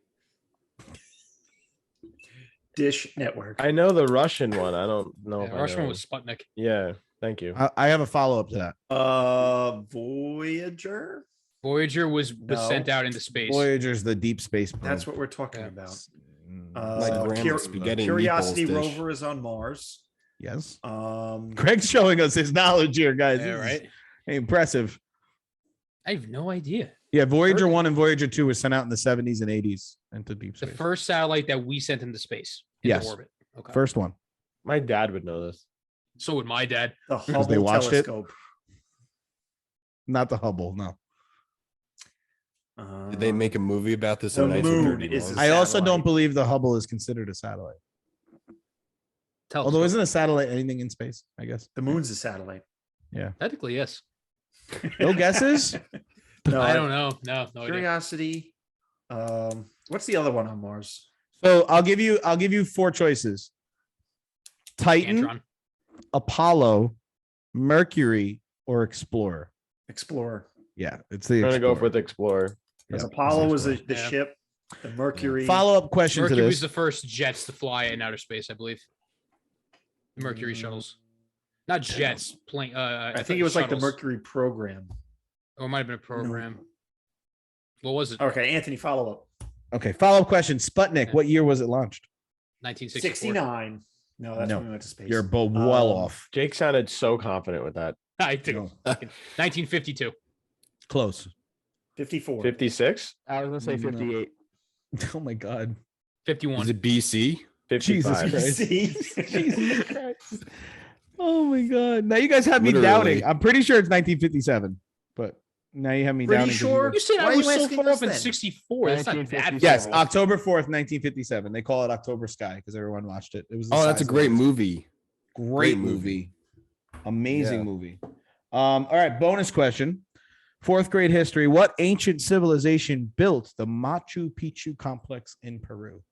Speaker 4: Dish Network.
Speaker 5: I know the Russian one. I don't know.
Speaker 1: Yeah,
Speaker 5: if I
Speaker 1: Russian
Speaker 5: know.
Speaker 1: was Sputnik.
Speaker 5: Yeah, thank you.
Speaker 6: I have a follow up to that.
Speaker 4: Voyager.
Speaker 1: Voyager was
Speaker 4: No.
Speaker 1: sent out into space.
Speaker 6: Voyager's the deep space probe.
Speaker 4: That's what we're talking
Speaker 1: Yeah.
Speaker 4: about.
Speaker 2: My grandma's spaghetti and
Speaker 4: Curiosity
Speaker 2: meatballs dish.
Speaker 4: rover is on Mars.
Speaker 6: Yes.
Speaker 4: Um,
Speaker 6: Greg's showing us his knowledge here, guys.
Speaker 1: Yeah,
Speaker 6: This is
Speaker 1: right.
Speaker 6: impressive.
Speaker 1: I have no idea.
Speaker 6: Yeah, Voyager 1 and Voyager 2 was sent out in the 70s and 80s into deep
Speaker 1: The
Speaker 6: space.
Speaker 1: first satellite that we sent into space, into
Speaker 6: Yes.
Speaker 1: orbit. Okay.
Speaker 6: First one.
Speaker 5: My dad would know this.
Speaker 1: So would my dad.
Speaker 4: the
Speaker 6: they
Speaker 4: Hubble
Speaker 6: watched it?
Speaker 4: telescope.
Speaker 6: Not the Hubble, no.
Speaker 2: Did they make a movie about this
Speaker 4: The
Speaker 2: in
Speaker 4: moon
Speaker 2: 1931?
Speaker 4: is a
Speaker 6: I also
Speaker 4: satellite.
Speaker 6: don't believe the Hubble is considered a satellite.
Speaker 1: Telescope.
Speaker 6: Although isn't a satellite anything in space, I guess.
Speaker 4: The moon's a satellite.
Speaker 1: Technically, yes.
Speaker 6: No guesses?
Speaker 4: No,
Speaker 1: I don't know. No idea.
Speaker 4: Curiosity. What's the other one on Mars?
Speaker 6: So I'll give you four choices. Titan,
Speaker 1: Antron.
Speaker 6: Apollo, Mercury, or Explorer.
Speaker 4: Explorer.
Speaker 6: Yeah, it's the
Speaker 5: I'm gonna go
Speaker 6: Explorer.
Speaker 5: with Explorer.
Speaker 4: Because
Speaker 6: Yeah,
Speaker 4: Apollo
Speaker 6: it's
Speaker 4: was
Speaker 6: Explorer.
Speaker 4: the
Speaker 1: Yeah.
Speaker 4: ship. The Mercury.
Speaker 6: Follow-up question
Speaker 1: Mercury
Speaker 6: to
Speaker 1: was
Speaker 6: this.
Speaker 1: the first jets to fly in outer space, I believe. The Mercury shuttles. Not jets, plane.
Speaker 4: I
Speaker 1: thought
Speaker 4: think it was like the
Speaker 1: shuttles.
Speaker 4: Mercury program.
Speaker 1: Or it might have been a program. What was it?
Speaker 4: Okay, Anthony, follow up.
Speaker 6: Okay, follow-up question. Sputnik, what year was it launched?
Speaker 1: 1964.
Speaker 4: 69. No, that's
Speaker 6: No,
Speaker 4: when we went to space.
Speaker 6: You're well off.
Speaker 5: Jake sounded so confident with that.
Speaker 1: I think
Speaker 6: No.
Speaker 1: 1952.
Speaker 6: Close.
Speaker 4: 54.
Speaker 5: 56?
Speaker 3: I was gonna say
Speaker 6: No.
Speaker 3: 58.
Speaker 6: Oh my god.
Speaker 1: 51.
Speaker 2: Is it BC?
Speaker 5: 55.
Speaker 6: Christ.
Speaker 4: See?
Speaker 6: Jesus Christ. Oh my god. Now you guys have me
Speaker 2: Literally.
Speaker 6: doubting. I'm pretty sure it's 1957, but now you have me
Speaker 4: Pretty
Speaker 6: doubting. 'cause
Speaker 4: sure?
Speaker 1: You said
Speaker 4: Why
Speaker 1: I
Speaker 4: are
Speaker 1: was
Speaker 4: you
Speaker 1: so
Speaker 4: asking
Speaker 1: far
Speaker 4: us
Speaker 1: up in
Speaker 4: then?
Speaker 1: 64. That's not that
Speaker 3: 1957.
Speaker 6: Yes,
Speaker 1: far.
Speaker 6: October 4th, 1957. They call it October Sky because everyone watched it. It was the
Speaker 2: Oh, that's a
Speaker 6: size
Speaker 2: great
Speaker 6: of it.
Speaker 2: movie.
Speaker 6: Great
Speaker 2: Great
Speaker 6: movie. Amazing
Speaker 2: Yeah.
Speaker 6: movie. All right, bonus question. Fourth grade history. What ancient civilization built the Machu Picchu complex in Peru?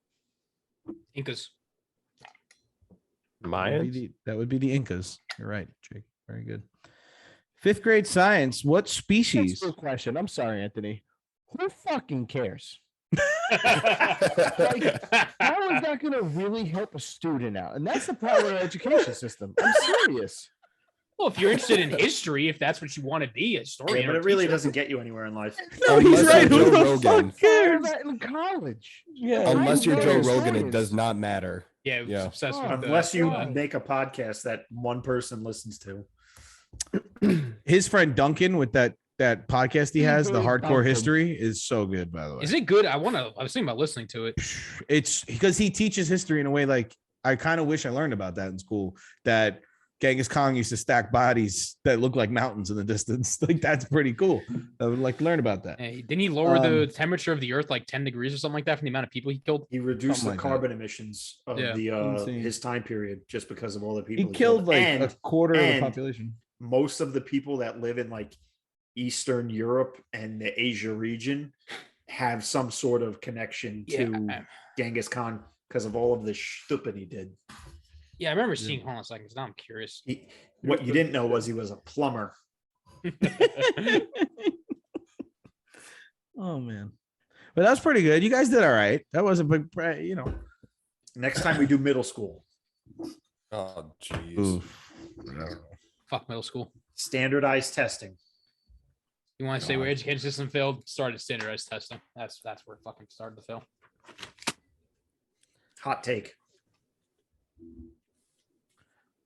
Speaker 1: Incas.
Speaker 6: That would be
Speaker 5: Mayans?
Speaker 6: that would be the Incas. You're right, Jake. Very good. Fifth grade science. What
Speaker 3: That's
Speaker 6: species?
Speaker 3: a good question. I'm sorry, Anthony. Who fucking cares? How is that going to really help a student out? And that's the problem with our education system. I'm serious.
Speaker 1: Well, if you're interested in history, if that's what you want to be, a
Speaker 4: Yeah,
Speaker 1: historian,
Speaker 4: but
Speaker 1: or
Speaker 4: it really
Speaker 1: teacher,
Speaker 4: doesn't get you anywhere in life.
Speaker 6: No, he's
Speaker 2: Unless
Speaker 6: right.
Speaker 2: you're
Speaker 6: Who
Speaker 2: Joe
Speaker 6: the
Speaker 2: Rogan.
Speaker 6: fuck cares?
Speaker 3: That in college.
Speaker 6: Yeah.
Speaker 2: Unless you're Joe
Speaker 3: cares?
Speaker 2: Rogan, it
Speaker 3: Science.
Speaker 2: does not matter.
Speaker 1: Yeah,
Speaker 2: Yeah.
Speaker 1: obsessed
Speaker 3: Oh,
Speaker 1: with
Speaker 4: Unless you
Speaker 3: God.
Speaker 4: make a podcast that one person listens to.
Speaker 6: His friend Duncan with that podcast he has, the
Speaker 3: Duncan.
Speaker 6: Hardcore History, is so good. By the way,
Speaker 1: Is it good? I was thinking about listening to it.
Speaker 6: It's because he teaches history in a way like I kind of wish I learned about that in school. That Genghis Khan used to stack bodies that look like mountains in the distance. Like that's pretty cool. I would like to learn about that.
Speaker 1: Hey, didn't he lower the temperature of the Earth like 10 degrees or something like that from the amount of people he killed?
Speaker 4: He reduced
Speaker 6: Something
Speaker 4: the
Speaker 6: like that.
Speaker 4: carbon emissions of
Speaker 1: Yeah.
Speaker 4: the
Speaker 6: Insane.
Speaker 4: his time period just because of all the
Speaker 6: He
Speaker 4: people
Speaker 6: killed like
Speaker 4: and
Speaker 6: a quarter of the
Speaker 4: and-
Speaker 6: population.
Speaker 4: most of the people that live in like Eastern Europe and the Asia region have some sort of connection to Genghis Khan because of all of the stupid he did.
Speaker 1: Yeah, I remember seeing. Hold on a second, 'cause now I'm curious.
Speaker 4: What you didn't know was he was a plumber.
Speaker 6: Oh man, but that's pretty good. You guys did all right. That was a big,
Speaker 4: Next time we do middle school,
Speaker 2: Oh, jeez.
Speaker 6: Oof.
Speaker 1: Fuck middle school.
Speaker 4: standardized testing.
Speaker 1: You want to say where education system failed? Started standardized testing. That's where it fucking started to fail.
Speaker 4: Hot take.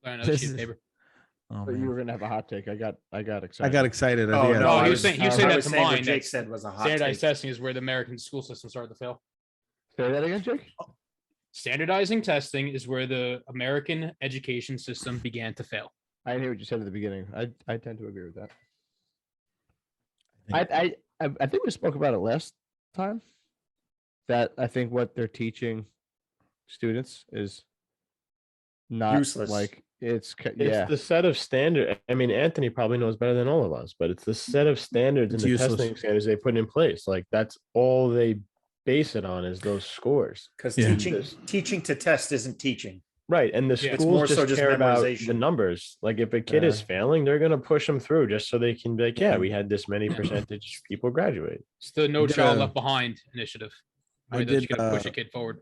Speaker 1: Learn another
Speaker 6: This
Speaker 1: sheet of
Speaker 6: is-
Speaker 1: paper.
Speaker 6: Oh,
Speaker 3: But you
Speaker 6: man.
Speaker 3: were gonna have a hot take. I got
Speaker 6: I
Speaker 3: excited.
Speaker 6: got excited.
Speaker 4: Oh,
Speaker 6: Yeah.
Speaker 4: no,
Speaker 1: Oh,
Speaker 4: I
Speaker 1: he was saying
Speaker 4: I
Speaker 1: that
Speaker 4: was saying what
Speaker 1: combined,
Speaker 4: Jake
Speaker 1: that
Speaker 4: said was a hot
Speaker 1: Standardized
Speaker 4: take.
Speaker 1: testing is where the American school system started to fail.
Speaker 3: Say that again, Jake.
Speaker 1: Standardizing testing is where the American education system began to fail.
Speaker 3: I didn't hear what you said at the beginning. I tend to agree with that.
Speaker 6: think-
Speaker 3: I think we spoke about it last time. That I think what they're teaching students is not
Speaker 4: Useless.
Speaker 3: like it's
Speaker 5: It's
Speaker 3: yeah.
Speaker 5: the set of standard. I mean, Anthony probably knows better than all of us, but it's the set of standards
Speaker 6: It's
Speaker 5: and the
Speaker 6: useless.
Speaker 5: testing standards they put in place. Like that's all they base it on is those scores.
Speaker 4: Because
Speaker 6: Yeah.
Speaker 4: teaching to test isn't teaching.
Speaker 5: Right. And the
Speaker 1: Yeah, it's
Speaker 5: schools
Speaker 4: more
Speaker 5: just,
Speaker 4: so just
Speaker 5: care about the
Speaker 4: memorization.
Speaker 5: numbers. Like if a kid is failing, they're gonna push them through just so they can be like, yeah, we had this many percentage people graduate.
Speaker 1: It's the No
Speaker 6: did
Speaker 1: Child
Speaker 6: a-
Speaker 1: Left Behind initiative.
Speaker 6: I
Speaker 1: Where they're
Speaker 6: did,
Speaker 1: just gonna push
Speaker 6: uh,
Speaker 1: a kid forward.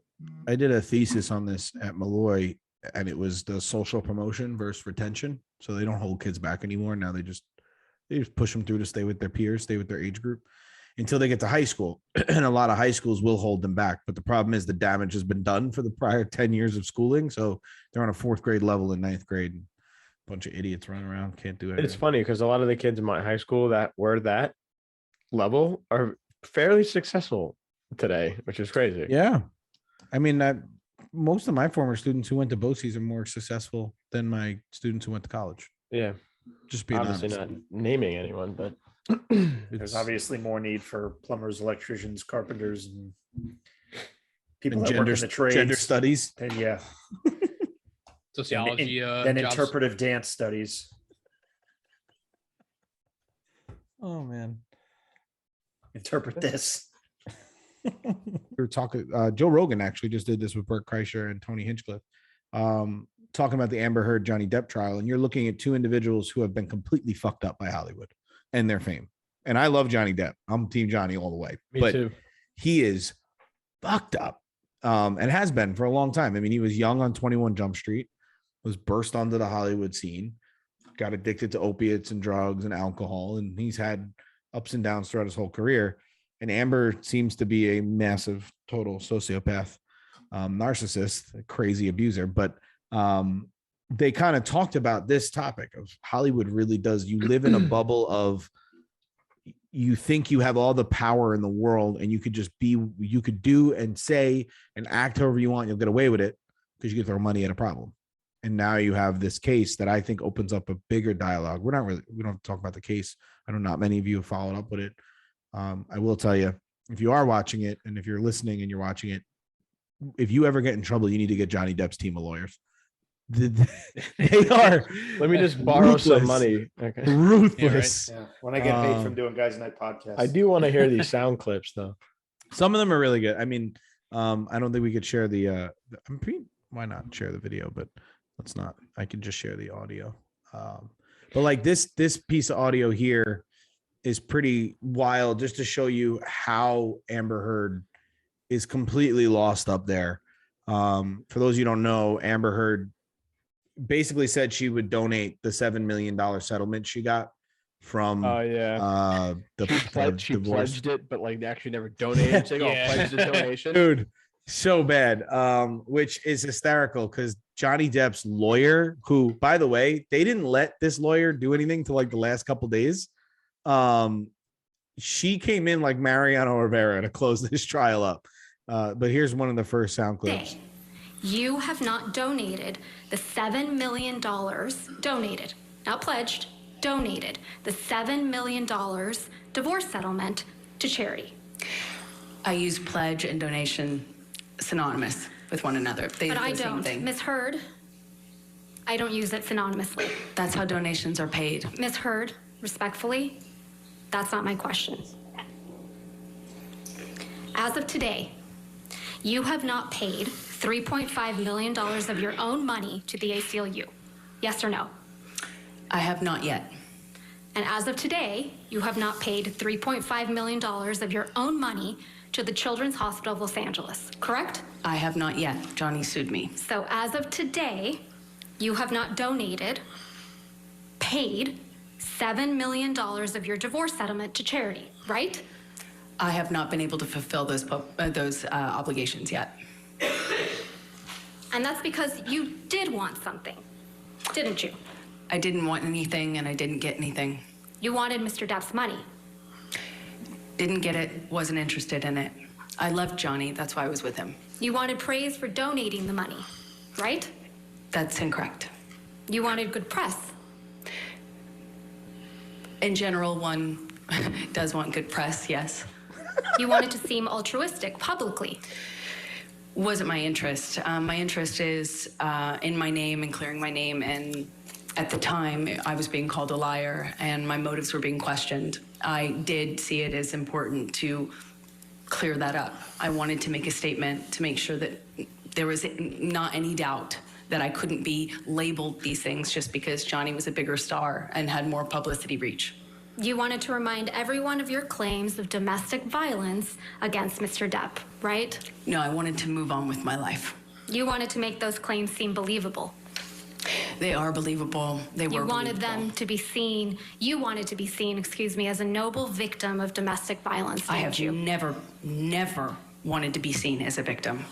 Speaker 6: I did a thesis on this at Malloy, and it was the social promotion versus retention. So they don't hold kids back anymore. Now they just push them through to stay with their peers, stay with their age group until they get to high school. And a lot of high schools will hold them back. But the problem is the damage has been done for the prior 10 years of schooling. So they're on a fourth grade level in ninth grade. And a bunch of idiots running around, can't do anything.
Speaker 5: It's funny because a lot of the kids in my high school that were that level are fairly successful today, which is crazy.
Speaker 6: Yeah. I mean, most of my former students who went to BOCES are more successful than my students who went to college.
Speaker 5: Yeah.
Speaker 6: Just being
Speaker 5: Obviously
Speaker 6: honest.
Speaker 5: not naming anyone, but
Speaker 4: There's
Speaker 6: It's-
Speaker 4: obviously more need for plumbers, electricians, carpenters, and people
Speaker 6: and
Speaker 4: that work
Speaker 6: gender,
Speaker 4: in the trades.
Speaker 6: gender studies.
Speaker 4: And yeah,
Speaker 1: Sociology.
Speaker 4: then
Speaker 1: jobs.
Speaker 4: interpretive dance studies.
Speaker 6: Oh man.
Speaker 4: Interpret this.
Speaker 6: We were talking, Joe Rogan actually just did this with Burt Kreischer and Tony Hinchcliffe, talking about the Amber Heard Johnny Depp trial. And you're looking at two individuals who have been completely fucked up by Hollywood and their fame. And I love Johnny Depp. I'm team Johnny all the way.
Speaker 5: me
Speaker 6: but
Speaker 5: too.
Speaker 6: he is fucked up, and has been for a long time. I mean, he was young on 21 Jump Street, was burst onto the Hollywood scene, got addicted to opiates and drugs and alcohol, and he's had ups and downs throughout his whole career. And Amber seems to be a massive total sociopath, narcissist, a crazy abuser. But they kind of talked about this topic of Hollywood really does. You live in a bubble of, you think you have all the power in the world and you could just be, you could do and say and act however you want. You'll get away with it because you can throw money at a problem. And now you have this case that I think opens up a bigger dialogue. We don't have to talk about the case. I know not many of you have followed up with it. I will tell you, if you are watching it and if you're listening and you're watching it, if you ever get in trouble, you need to get Johnny Depp's team of lawyers. They are
Speaker 5: Let me just borrow some
Speaker 6: ruthless.
Speaker 5: money. Okay.
Speaker 6: ruthless.
Speaker 4: Yeah. When I get paid
Speaker 6: Um,
Speaker 4: from doing Guys Night podcast.
Speaker 5: I do want to hear these sound clips though.
Speaker 6: Some of them are really good. I mean, I don't think we could share why not share the video, but let's not. I can just share the audio. But like this piece of audio here is pretty wild, just to show you how Amber Heard is completely lost up there. For those of you who don't know, Amber Heard basically said she would donate the $7 million settlement she got from
Speaker 3: Oh yeah. She
Speaker 6: divorce.
Speaker 3: pledged it, but like actually never donated. She's like,
Speaker 1: Yeah.
Speaker 3: oh, pledged a donation.
Speaker 6: Dude, so bad. Which is hysterical because Johnny Depp's lawyer, who, by the way, they didn't let this lawyer do anything till like the last couple days. She came in like Mariano Rivera to close this trial up. But here's one of the first sound clips.
Speaker 7: You have not donated the $7 million donated, not pledged, donated the $7 million divorce settlement to charity.
Speaker 8: I use pledge and donation synonymous with one another. They
Speaker 7: But
Speaker 8: do
Speaker 7: I
Speaker 8: the same
Speaker 7: don't.
Speaker 8: thing.
Speaker 7: Ms. Heard, I don't use it synonymously.
Speaker 8: That's how donations are paid.
Speaker 7: Ms. Heard, respectfully, that's not my question. As of today, you have not paid $3.5 million of your own money to the ACLU. Yes or no?
Speaker 8: I have not yet.
Speaker 7: And as of today, you have not paid $3.5 million of your own money to the Children's Hospital of Los Angeles, correct?
Speaker 8: I have not yet. Johnny sued me.
Speaker 7: So as of today, you have not donated, paid $7 million of your divorce settlement to charity, right?
Speaker 8: I have not been able to fulfill those obligations yet.
Speaker 7: And that's because you did want something, didn't you?
Speaker 8: I didn't want anything and I didn't get anything.
Speaker 7: You wanted Mr. Depp's money.
Speaker 8: Didn't get it, wasn't interested in it. I loved Johnny, that's why I was with him.
Speaker 7: You wanted praise for donating the money, right?
Speaker 8: That's incorrect.
Speaker 7: You wanted good press.
Speaker 8: In general, one does want good press, yes.
Speaker 7: You wanted to seem altruistic publicly.
Speaker 8: Wasn't my interest. My interest is in my name and clearing my name. And at the time, I was being called a liar and my motives were being questioned. I did see it as important to clear that up. I wanted to make a statement to make sure that there was not any doubt that I couldn't be labeled these things just because Johnny was a bigger star and had more publicity reach.
Speaker 7: You wanted to remind everyone of your claims of domestic violence against Mr. Depp, right?
Speaker 8: No, I wanted to move on with my life.
Speaker 7: You wanted to make those claims seem believable.
Speaker 8: They are believable. They were
Speaker 7: You wanted
Speaker 8: believable.
Speaker 7: them to be seen, you wanted to be seen, excuse me, as a noble victim of domestic violence,
Speaker 8: I
Speaker 7: didn't
Speaker 8: have
Speaker 7: you?
Speaker 8: never wanted to be seen as a victim,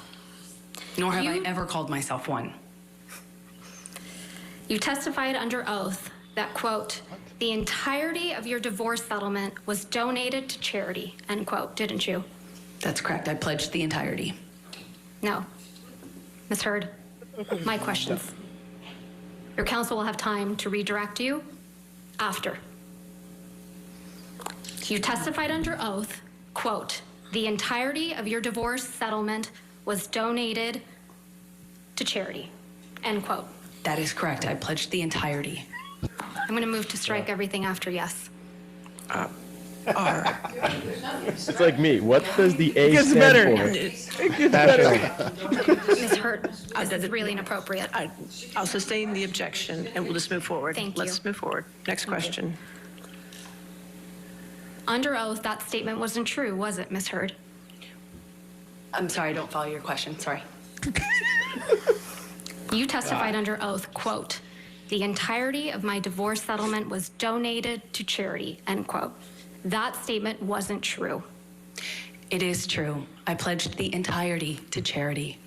Speaker 8: nor have I
Speaker 7: You-
Speaker 8: ever called myself one.
Speaker 7: You testified under oath that, quote, the entirety of your divorce settlement was donated to charity, end quote, didn't you?
Speaker 8: That's correct. I pledged the entirety.
Speaker 7: No. Ms. Heard, my questions. Your counsel will have time to redirect you after. You testified under oath, quote, the entirety of your divorce settlement was donated to charity, end quote.
Speaker 8: That is correct. I pledged the entirety.
Speaker 7: I'm going to move to strike everything after yes.
Speaker 5: It's like me. What does the A
Speaker 3: gets
Speaker 5: stand
Speaker 3: better.
Speaker 5: for?
Speaker 7: Ms. Heard, this is really inappropriate.
Speaker 9: I'll sustain the objection and we'll just move forward.
Speaker 7: Thank you.
Speaker 9: Let's move forward. Next question.
Speaker 7: Under oath, that statement wasn't true, was it, Ms. Heard?
Speaker 8: I'm sorry, I don't follow your question. Sorry.
Speaker 7: You testified under oath, quote, the entirety of my divorce settlement was donated to charity, end quote. That statement wasn't true.
Speaker 8: It is true. I pledged the entirety to charity.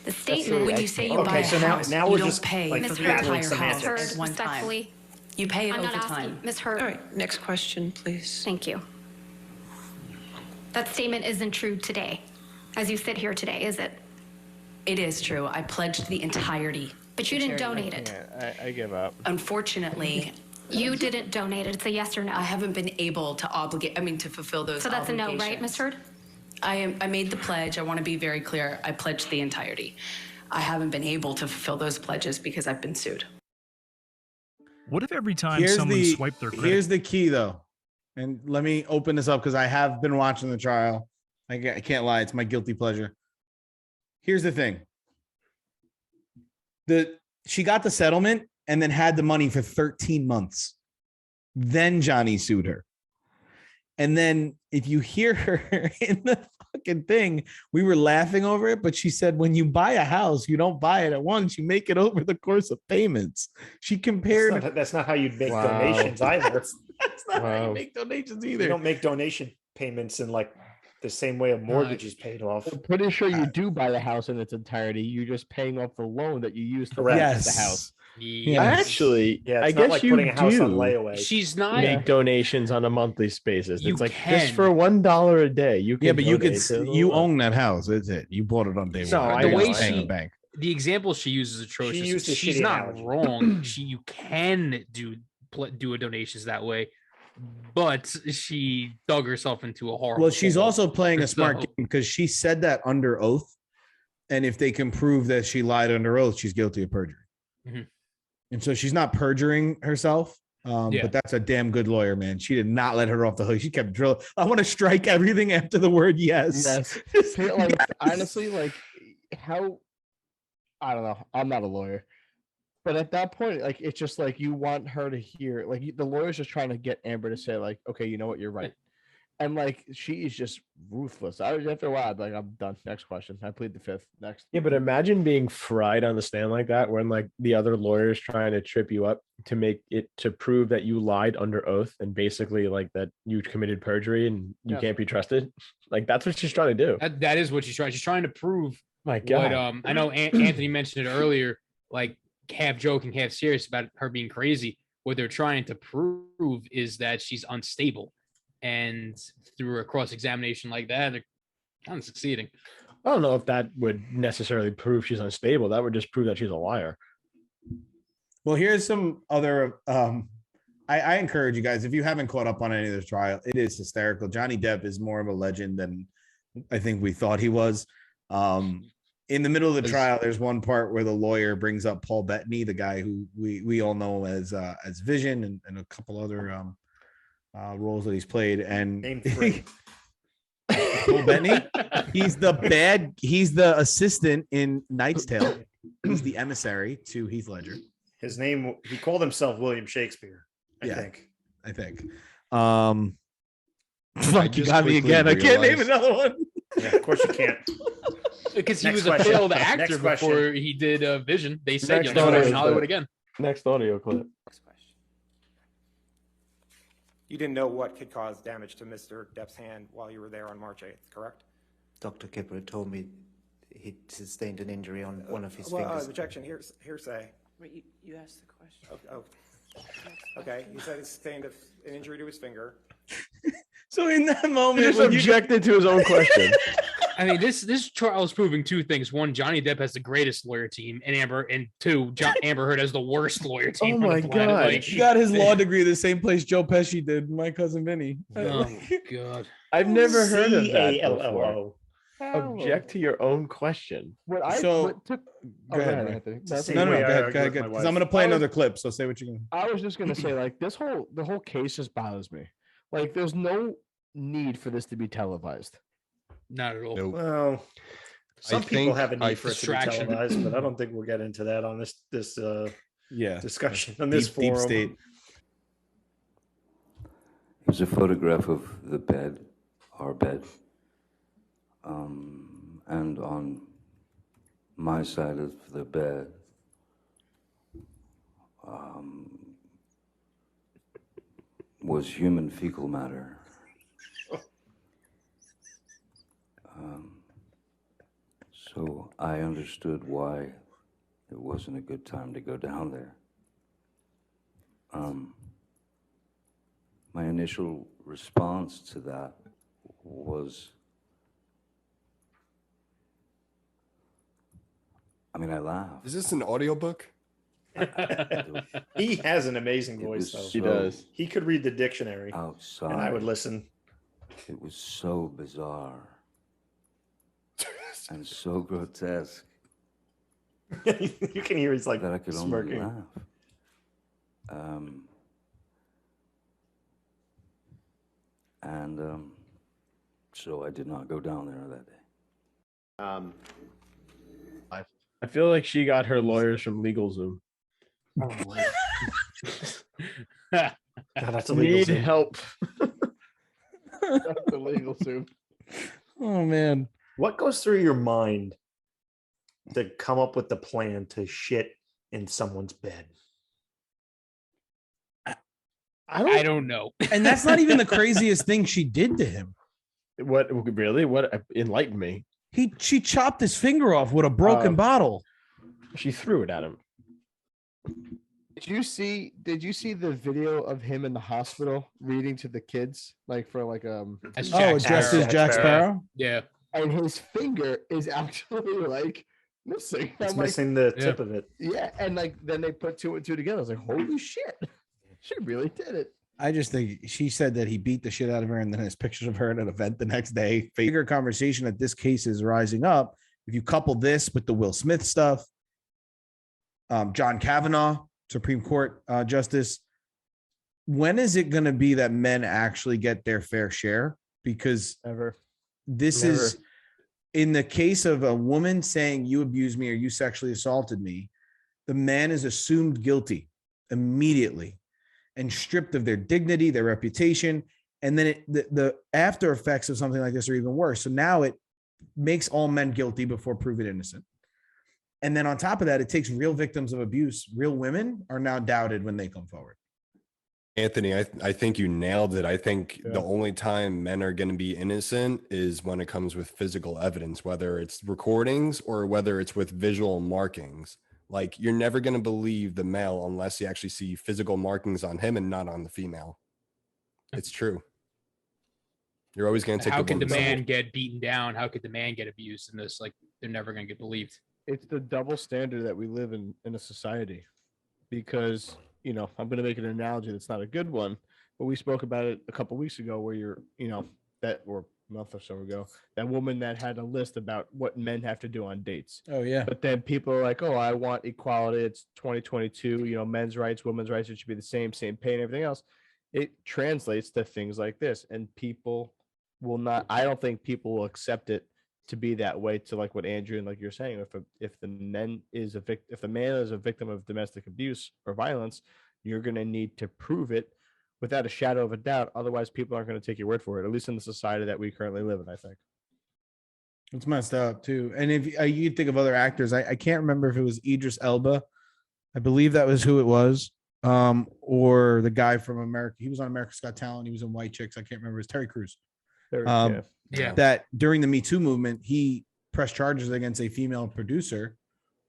Speaker 7: The statement,
Speaker 8: When you say you
Speaker 4: Okay,
Speaker 8: buy a
Speaker 4: so now-
Speaker 8: house,
Speaker 4: now
Speaker 8: you
Speaker 4: we're
Speaker 8: don't
Speaker 4: just,
Speaker 8: pay
Speaker 4: like,
Speaker 8: for
Speaker 7: Ms.
Speaker 8: the
Speaker 7: Heard,
Speaker 4: battling
Speaker 8: entire house
Speaker 4: semantics.
Speaker 7: Heard,
Speaker 8: at one time.
Speaker 7: respectfully,
Speaker 8: You pay it
Speaker 7: I'm not
Speaker 8: over
Speaker 7: asking,
Speaker 8: time.
Speaker 7: Ms. Heard,
Speaker 9: All right, next question, please.
Speaker 7: thank you. That statement isn't true today, as you sit here today, is it?
Speaker 8: It is true. I pledged the entirety.
Speaker 7: But you
Speaker 8: to
Speaker 7: didn't
Speaker 8: charity.
Speaker 7: donate it.
Speaker 3: I give up.
Speaker 8: Unfortunately,
Speaker 7: You didn't donate it. It's a yes or no.
Speaker 8: I haven't been able to to fulfill those
Speaker 7: So that's a no, right,
Speaker 8: obligations.
Speaker 7: Ms. Heard?
Speaker 8: I made the pledge. I want to be very clear. I pledged the entirety. I haven't been able to fulfill those pledges because I've been sued.
Speaker 10: What if every time
Speaker 6: Here's
Speaker 10: someone
Speaker 6: the
Speaker 10: swiped their credit?
Speaker 6: here's the key though, and let me open this up because I have been watching the trial. I can't lie, it's my guilty pleasure. Here's the thing: she got the settlement and then had the money for 13 months. Then Johnny sued her, and then if you hear her in the fucking thing. We were laughing over it, but she said, when you buy a house, you don't buy it at once. You make it over the course of payments. She compared.
Speaker 4: That's not how you'd make
Speaker 5: Wow.
Speaker 4: donations either.
Speaker 6: That's not how
Speaker 5: Wow.
Speaker 6: you make donations
Speaker 4: You
Speaker 6: either.
Speaker 4: don't make donation payments in like the same way a mortgage is paid off.
Speaker 3: I'm pretty sure you do buy the house in its entirety. You're just paying off the loan that you used to
Speaker 4: Correct.
Speaker 3: purchase
Speaker 6: Yes.
Speaker 3: the house.
Speaker 6: Yeah.
Speaker 5: Actually,
Speaker 4: Yeah,
Speaker 5: I
Speaker 4: it's not
Speaker 5: guess
Speaker 4: like
Speaker 5: you
Speaker 4: putting a house on
Speaker 5: do
Speaker 4: layaway.
Speaker 1: She's not.
Speaker 5: make donations on a monthly basis.
Speaker 1: You
Speaker 5: It's like
Speaker 1: can.
Speaker 5: just for $1 a day. You can
Speaker 6: Yeah, but you could
Speaker 5: donate to the
Speaker 6: you
Speaker 5: Lord.
Speaker 6: own that house. That's it. You bought it on day
Speaker 5: No,
Speaker 6: one.
Speaker 5: I
Speaker 1: The
Speaker 6: You're
Speaker 1: way
Speaker 6: just paying the
Speaker 1: she-
Speaker 6: bank.
Speaker 1: The example she uses is atrocious.
Speaker 4: used a
Speaker 1: She's
Speaker 4: shitty
Speaker 1: not
Speaker 4: analogy.
Speaker 1: wrong. You can do a donations that way, but she dug herself into a horrible.
Speaker 6: Well, she's
Speaker 1: hole.
Speaker 6: also playing a smart
Speaker 1: So-
Speaker 6: game because she said that under oath, and if they can prove that she lied under oath, she's guilty of perjury.
Speaker 1: Mhm.
Speaker 6: And so she's not perjuring herself.
Speaker 1: Yeah.
Speaker 6: But that's a damn good lawyer, man. She did not let her off the hook. She kept drilling. I want to strike everything after the word yes.
Speaker 3: Yes. Like, honestly, like how I don't know. I'm not a lawyer. But at that point, like it's just like you want her to hear, like the lawyer's just trying to get Amber to say, like, okay, you know what, you're right. And like she is just ruthless. I was after a while, I'd be like, I'm done. Next question. I plead the fifth. Next.
Speaker 5: Yeah, but imagine being fried on the stand like that when like the other lawyer's trying to trip you up to make it to prove that you lied under oath and basically like that you committed perjury and you
Speaker 3: Yeah.
Speaker 5: can't be trusted. Like that's what she's trying to do.
Speaker 1: That is what she's trying. She's trying to prove
Speaker 5: My God.
Speaker 1: what I know Anthony mentioned it earlier, like half joking, half serious about her being crazy. What they're trying to prove is that she's unstable. And through a cross-examination like that, they're kind of succeeding.
Speaker 5: I don't know if that would necessarily prove she's unstable. That would just prove that she's a liar.
Speaker 6: Well, here's some other. I encourage you guys, if you haven't caught up on any of this trial, it is hysterical. Johnny Depp is more of a legend than I think we thought he was. In the middle of the trial, there's one part where the lawyer brings up Paul Bettany, the guy who we all know as Vision and a couple other roles that he's played. And
Speaker 4: Name three.
Speaker 6: Paul Bettany, he's the assistant in Knight's Tale. He's the emissary to Heath Ledger.
Speaker 4: His name, he called himself William Shakespeare, I think.
Speaker 6: Fuck, you
Speaker 2: just
Speaker 6: got me
Speaker 2: quickly
Speaker 6: again. I can't name
Speaker 2: realized-
Speaker 6: another one.
Speaker 4: Yeah, of course you can't.
Speaker 1: Because he
Speaker 4: Next
Speaker 1: was a
Speaker 4: question.
Speaker 1: failed
Speaker 4: Next
Speaker 1: actor
Speaker 4: question.
Speaker 1: before he did Vision. They said
Speaker 5: Next
Speaker 1: you'll never watch
Speaker 5: audio
Speaker 1: in Hollywood
Speaker 5: clip.
Speaker 1: again.
Speaker 5: Next audio clip.
Speaker 11: You didn't know what could cause damage to Mr. Depp's hand while you were there on March 8th, correct?
Speaker 12: Dr. Kipper told me he sustained an injury on one of his
Speaker 11: Well,
Speaker 12: fingers.
Speaker 11: objection, hearsay.
Speaker 9: Wait, you asked the question.
Speaker 11: Okay, he said he sustained an injury to his finger.
Speaker 6: So in that
Speaker 5: He
Speaker 6: moment,
Speaker 5: just
Speaker 6: when you
Speaker 5: objected to his own question.
Speaker 1: I mean, this trial is proving two things. One, Johnny Depp has the greatest lawyer team, and two, Amber Heard has the worst lawyer team.
Speaker 5: Oh
Speaker 1: on
Speaker 5: my
Speaker 1: the planet.
Speaker 5: God.
Speaker 1: Like,
Speaker 6: he got his law degree the same place Joe Pesci did, my cousin Vinny.
Speaker 1: oh God.
Speaker 5: I've never heard of that before.
Speaker 4: C-A-L-L-O.
Speaker 5: Object to your own question.
Speaker 3: What I
Speaker 6: So-
Speaker 3: what took,
Speaker 6: Go ahead, Ray.
Speaker 3: Anthony.
Speaker 4: It's the
Speaker 3: That's
Speaker 4: same
Speaker 6: No,
Speaker 4: way
Speaker 6: go
Speaker 4: I
Speaker 6: ahead,
Speaker 4: argue
Speaker 6: go ahead,
Speaker 4: with my
Speaker 6: because
Speaker 4: wife.
Speaker 6: I'm gonna play
Speaker 3: I was-
Speaker 6: another clip. So say what you can.
Speaker 3: I was just gonna say, like, the whole case just bothers me. Like, there's no need for this to be televised.
Speaker 1: Not at all.
Speaker 2: Nope.
Speaker 4: Well, some people
Speaker 2: think
Speaker 4: have a need
Speaker 2: I-
Speaker 4: for it to be
Speaker 1: distraction.
Speaker 4: televised, but I don't think we'll get into that on this
Speaker 6: Yeah,
Speaker 4: discussion on this
Speaker 6: deep
Speaker 4: forum.
Speaker 6: state.
Speaker 13: Here's a photograph of the bed, our bed. And on my side of the bed, was human fecal matter. So I understood why it wasn't a good time to go down there. My initial response to that was, I laughed.
Speaker 2: Is this an audiobook?
Speaker 4: He has an amazing
Speaker 13: It
Speaker 4: voice,
Speaker 13: was
Speaker 4: though.
Speaker 5: He does.
Speaker 4: He could read the dictionary,
Speaker 13: outside.
Speaker 4: and I would listen.
Speaker 13: It was so bizarre and so grotesque
Speaker 4: You can hear he's like
Speaker 13: that I could only
Speaker 4: smirking.
Speaker 13: laugh. So I did not go down there that day.
Speaker 5: I feel like she got her lawyers from LegalZoom.
Speaker 4: God, that's illegal.
Speaker 5: Need
Speaker 4: Zoom.
Speaker 5: help.
Speaker 3: That's illegal too.
Speaker 6: Oh man.
Speaker 4: What goes through your mind to come up with the plan to shit in someone's bed?
Speaker 1: I don't know.
Speaker 6: And that's not even the craziest thing she did to him.
Speaker 5: What really? What enlightened me?
Speaker 6: She chopped his finger off with a broken bottle.
Speaker 5: She threw it at him.
Speaker 3: Did you see the video of him in the hospital reading to the kids, like for like
Speaker 1: That's
Speaker 6: dressed as Jack Sparrow?
Speaker 1: Yeah.
Speaker 3: And his finger is actually like missing.
Speaker 4: It's
Speaker 3: I'm like,
Speaker 4: missing the tip of it.
Speaker 3: yeah, and like then they put two and two together. I was like, holy shit. She really did it.
Speaker 6: I just think she said that he beat the shit out of her, and then has pictures of her at an event the next day. Bigger conversation that this case is rising up. If you couple this with the Will Smith stuff, John Kavanaugh, Supreme Court justice, when is it going to be that men actually get their fair share? Because this is in the case of a woman saying you abused me or you sexually assaulted me, the man is assumed guilty immediately and stripped of their dignity, their reputation. And then the after effects of something like this are even worse. So now it makes all men guilty before proven innocent. And then on top of that, it takes real victims of abuse. Real women are now doubted when they come forward.
Speaker 2: Anthony, I think you nailed it. I think the only time men are going to be innocent is when it comes with physical evidence, whether it's recordings or whether it's with visual markings. Like, you're never going to believe the male unless you actually see physical markings on him and not on the female. It's true. You're always going to take.
Speaker 1: How could the man get beaten down? How could the man get abused in this? Like, they're never going to get believed.
Speaker 3: It's the double standard that we live in a society, because, you know, I'm going to make an analogy that's not a good one, but we spoke about it a couple weeks ago where or a month or so ago, that woman that had a list about what men have to do on dates.
Speaker 6: Oh yeah.
Speaker 3: But then people are like, oh, I want equality. It's 2022, men's rights, women's rights, it should be the same pay and everything else. It translates to things like this, and people will not, I don't think people will accept it to be that way, to like what Andrew and like you're saying, if the man is a victim of domestic abuse or violence, you're going to need to prove it without a shadow of a doubt. Otherwise, people aren't going to take your word for it, at least in the society that we currently live in, I think.
Speaker 6: It's messed up too. And if you think of other actors, I can't remember if it was Idris Elba. I believe that was who it was. Or the guy from America. He was on America's Got Talent. He was in White Chicks. I can't remember. It's Terry Crews. That during the Me Too movement, he pressed charges against a female producer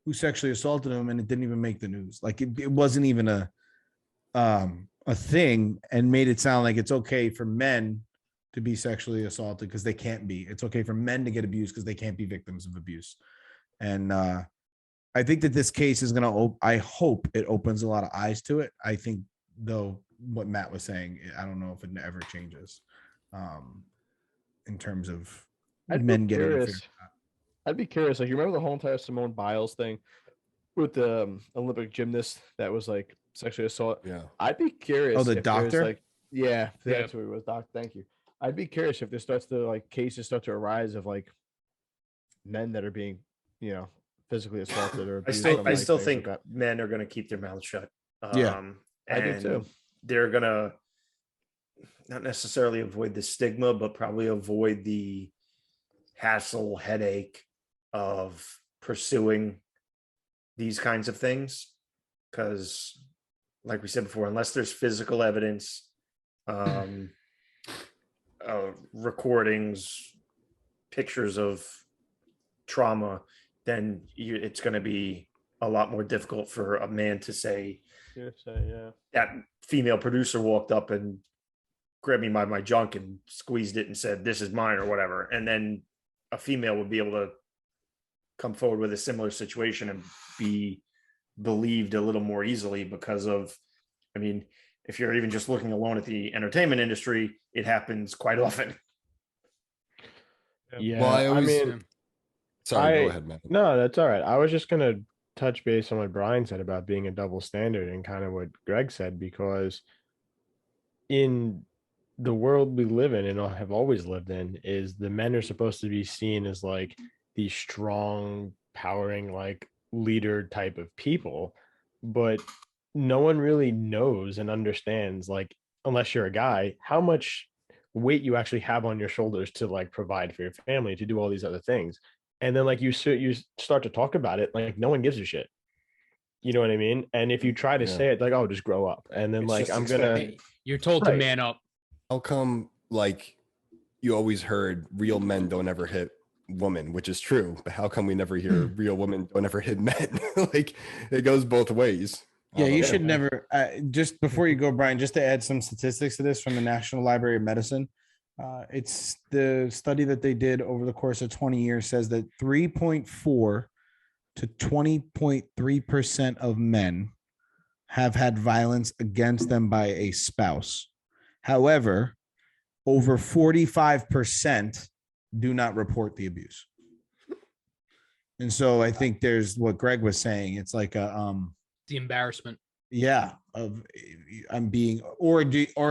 Speaker 6: who sexually assaulted him, and it didn't even make the news. Like it wasn't even a thing, and made it sound like it's okay for men to be sexually assaulted because they can't be. It's okay for men to get abused because they can't be victims of abuse. And I think that this case is going to, I hope it opens a lot of eyes to it. I think, though, what Matt was saying, I don't know if it ever changes in terms of men getting.
Speaker 3: I'd be curious. Like, you remember the whole entire Simone Biles thing with the Olympic gymnast that was like sexually assault?
Speaker 2: Yeah.
Speaker 3: I'd be curious.
Speaker 6: Oh, the doctor?
Speaker 3: Like, yeah, that's what it was. Doc, thank you. I'd be curious if there starts to cases start to arise of like men that are being, physically assaulted or abused.
Speaker 4: I still think men are going to keep their mouths shut.
Speaker 3: I do too.
Speaker 4: They're going to not necessarily avoid the stigma, but probably avoid the hassle, headache of pursuing these kinds of things. Because, like we said before, unless there's physical evidence, recordings, pictures of trauma, then it's going to be a lot more difficult for a man to say, that female producer walked up and grabbed me by my junk and squeezed it and said, this is mine or whatever. And then a female would be able to come forward with a similar situation and be believed a little more easily because of, if you're even just looking alone at the entertainment industry, it happens quite often.
Speaker 5: Yeah.
Speaker 2: Well, sorry, go ahead, man.
Speaker 5: No, that's all right. I was just going to touch base on what Brian said about being a double standard and kind of what Greg said, because in the world we live in and have always lived in, is the men are supposed to be seen as like these strong, powering, like leader type of people, but no one really knows and understands, like, unless you're a guy, how much weight you actually have on your shoulders to like provide for your family, to do all these other things. And then like you start to talk about it, like no one gives a shit. You know what I mean? And if you try to say it, like, oh, just grow up. And then
Speaker 4: It's
Speaker 5: like
Speaker 4: just
Speaker 5: I'm gonna
Speaker 4: expected.
Speaker 1: You're told to
Speaker 5: Right.
Speaker 1: man up.
Speaker 2: How come, like, you always heard real men don't ever hit women, which is true, but how come we never hear real women don't ever hit men? Like, it goes both ways.
Speaker 6: Yeah, you
Speaker 2: Yeah.
Speaker 6: should never. Just before you go, Brian, just to add some statistics to this from the National Library of Medicine, it's the study that they did over the course of 20 years says that 3.4 to 20.3% of men have had violence against them by a spouse. However, over 45% do not report the abuse. And so I think there's what Greg was saying. It's like a
Speaker 1: The embarrassment.
Speaker 6: yeah, of I'm being, or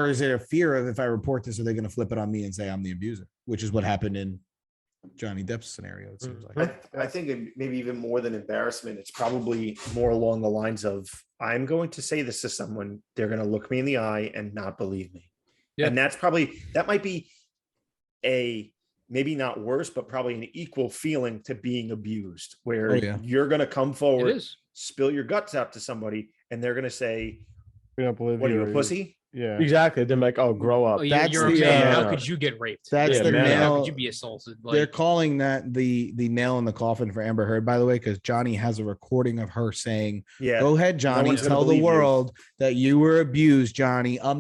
Speaker 6: is it a fear of if I report this, are they going to flip it on me and say I'm the abuser, which is what happened in Johnny Depp's scenario. It seems like.
Speaker 4: I think maybe even more than embarrassment, it's probably more along the lines of I'm going to say this to someone, they're going to look me in the eye and not believe me.
Speaker 1: Yeah.
Speaker 4: And that might be a maybe not worse, but probably an equal feeling to being abused, where
Speaker 6: Oh, yeah.
Speaker 4: you're going to come
Speaker 1: It
Speaker 4: forward,
Speaker 1: is.
Speaker 4: spill your guts out to somebody, and they're going to say,
Speaker 3: We don't believe
Speaker 4: "What are
Speaker 3: you,
Speaker 4: you, a
Speaker 3: or
Speaker 4: pussy?"
Speaker 3: Yeah.
Speaker 5: exactly. They're like, oh, grow up.
Speaker 1: Oh,
Speaker 6: That's
Speaker 1: you're a
Speaker 6: the,
Speaker 1: man.
Speaker 6: uh,
Speaker 1: How could you get raped?
Speaker 6: That's
Speaker 5: Yeah,
Speaker 6: the
Speaker 5: man.
Speaker 1: How
Speaker 6: nail.
Speaker 1: could you be assaulted?
Speaker 6: They're
Speaker 1: Like,
Speaker 6: calling that the nail in the coffin for Amber Heard, by the way, because Johnny has a recording of her saying,
Speaker 4: Yeah.
Speaker 6: "Go ahead, Johnny,
Speaker 4: one's gonna
Speaker 6: tell the
Speaker 4: believe you."
Speaker 6: world that you were abused, Johnny. A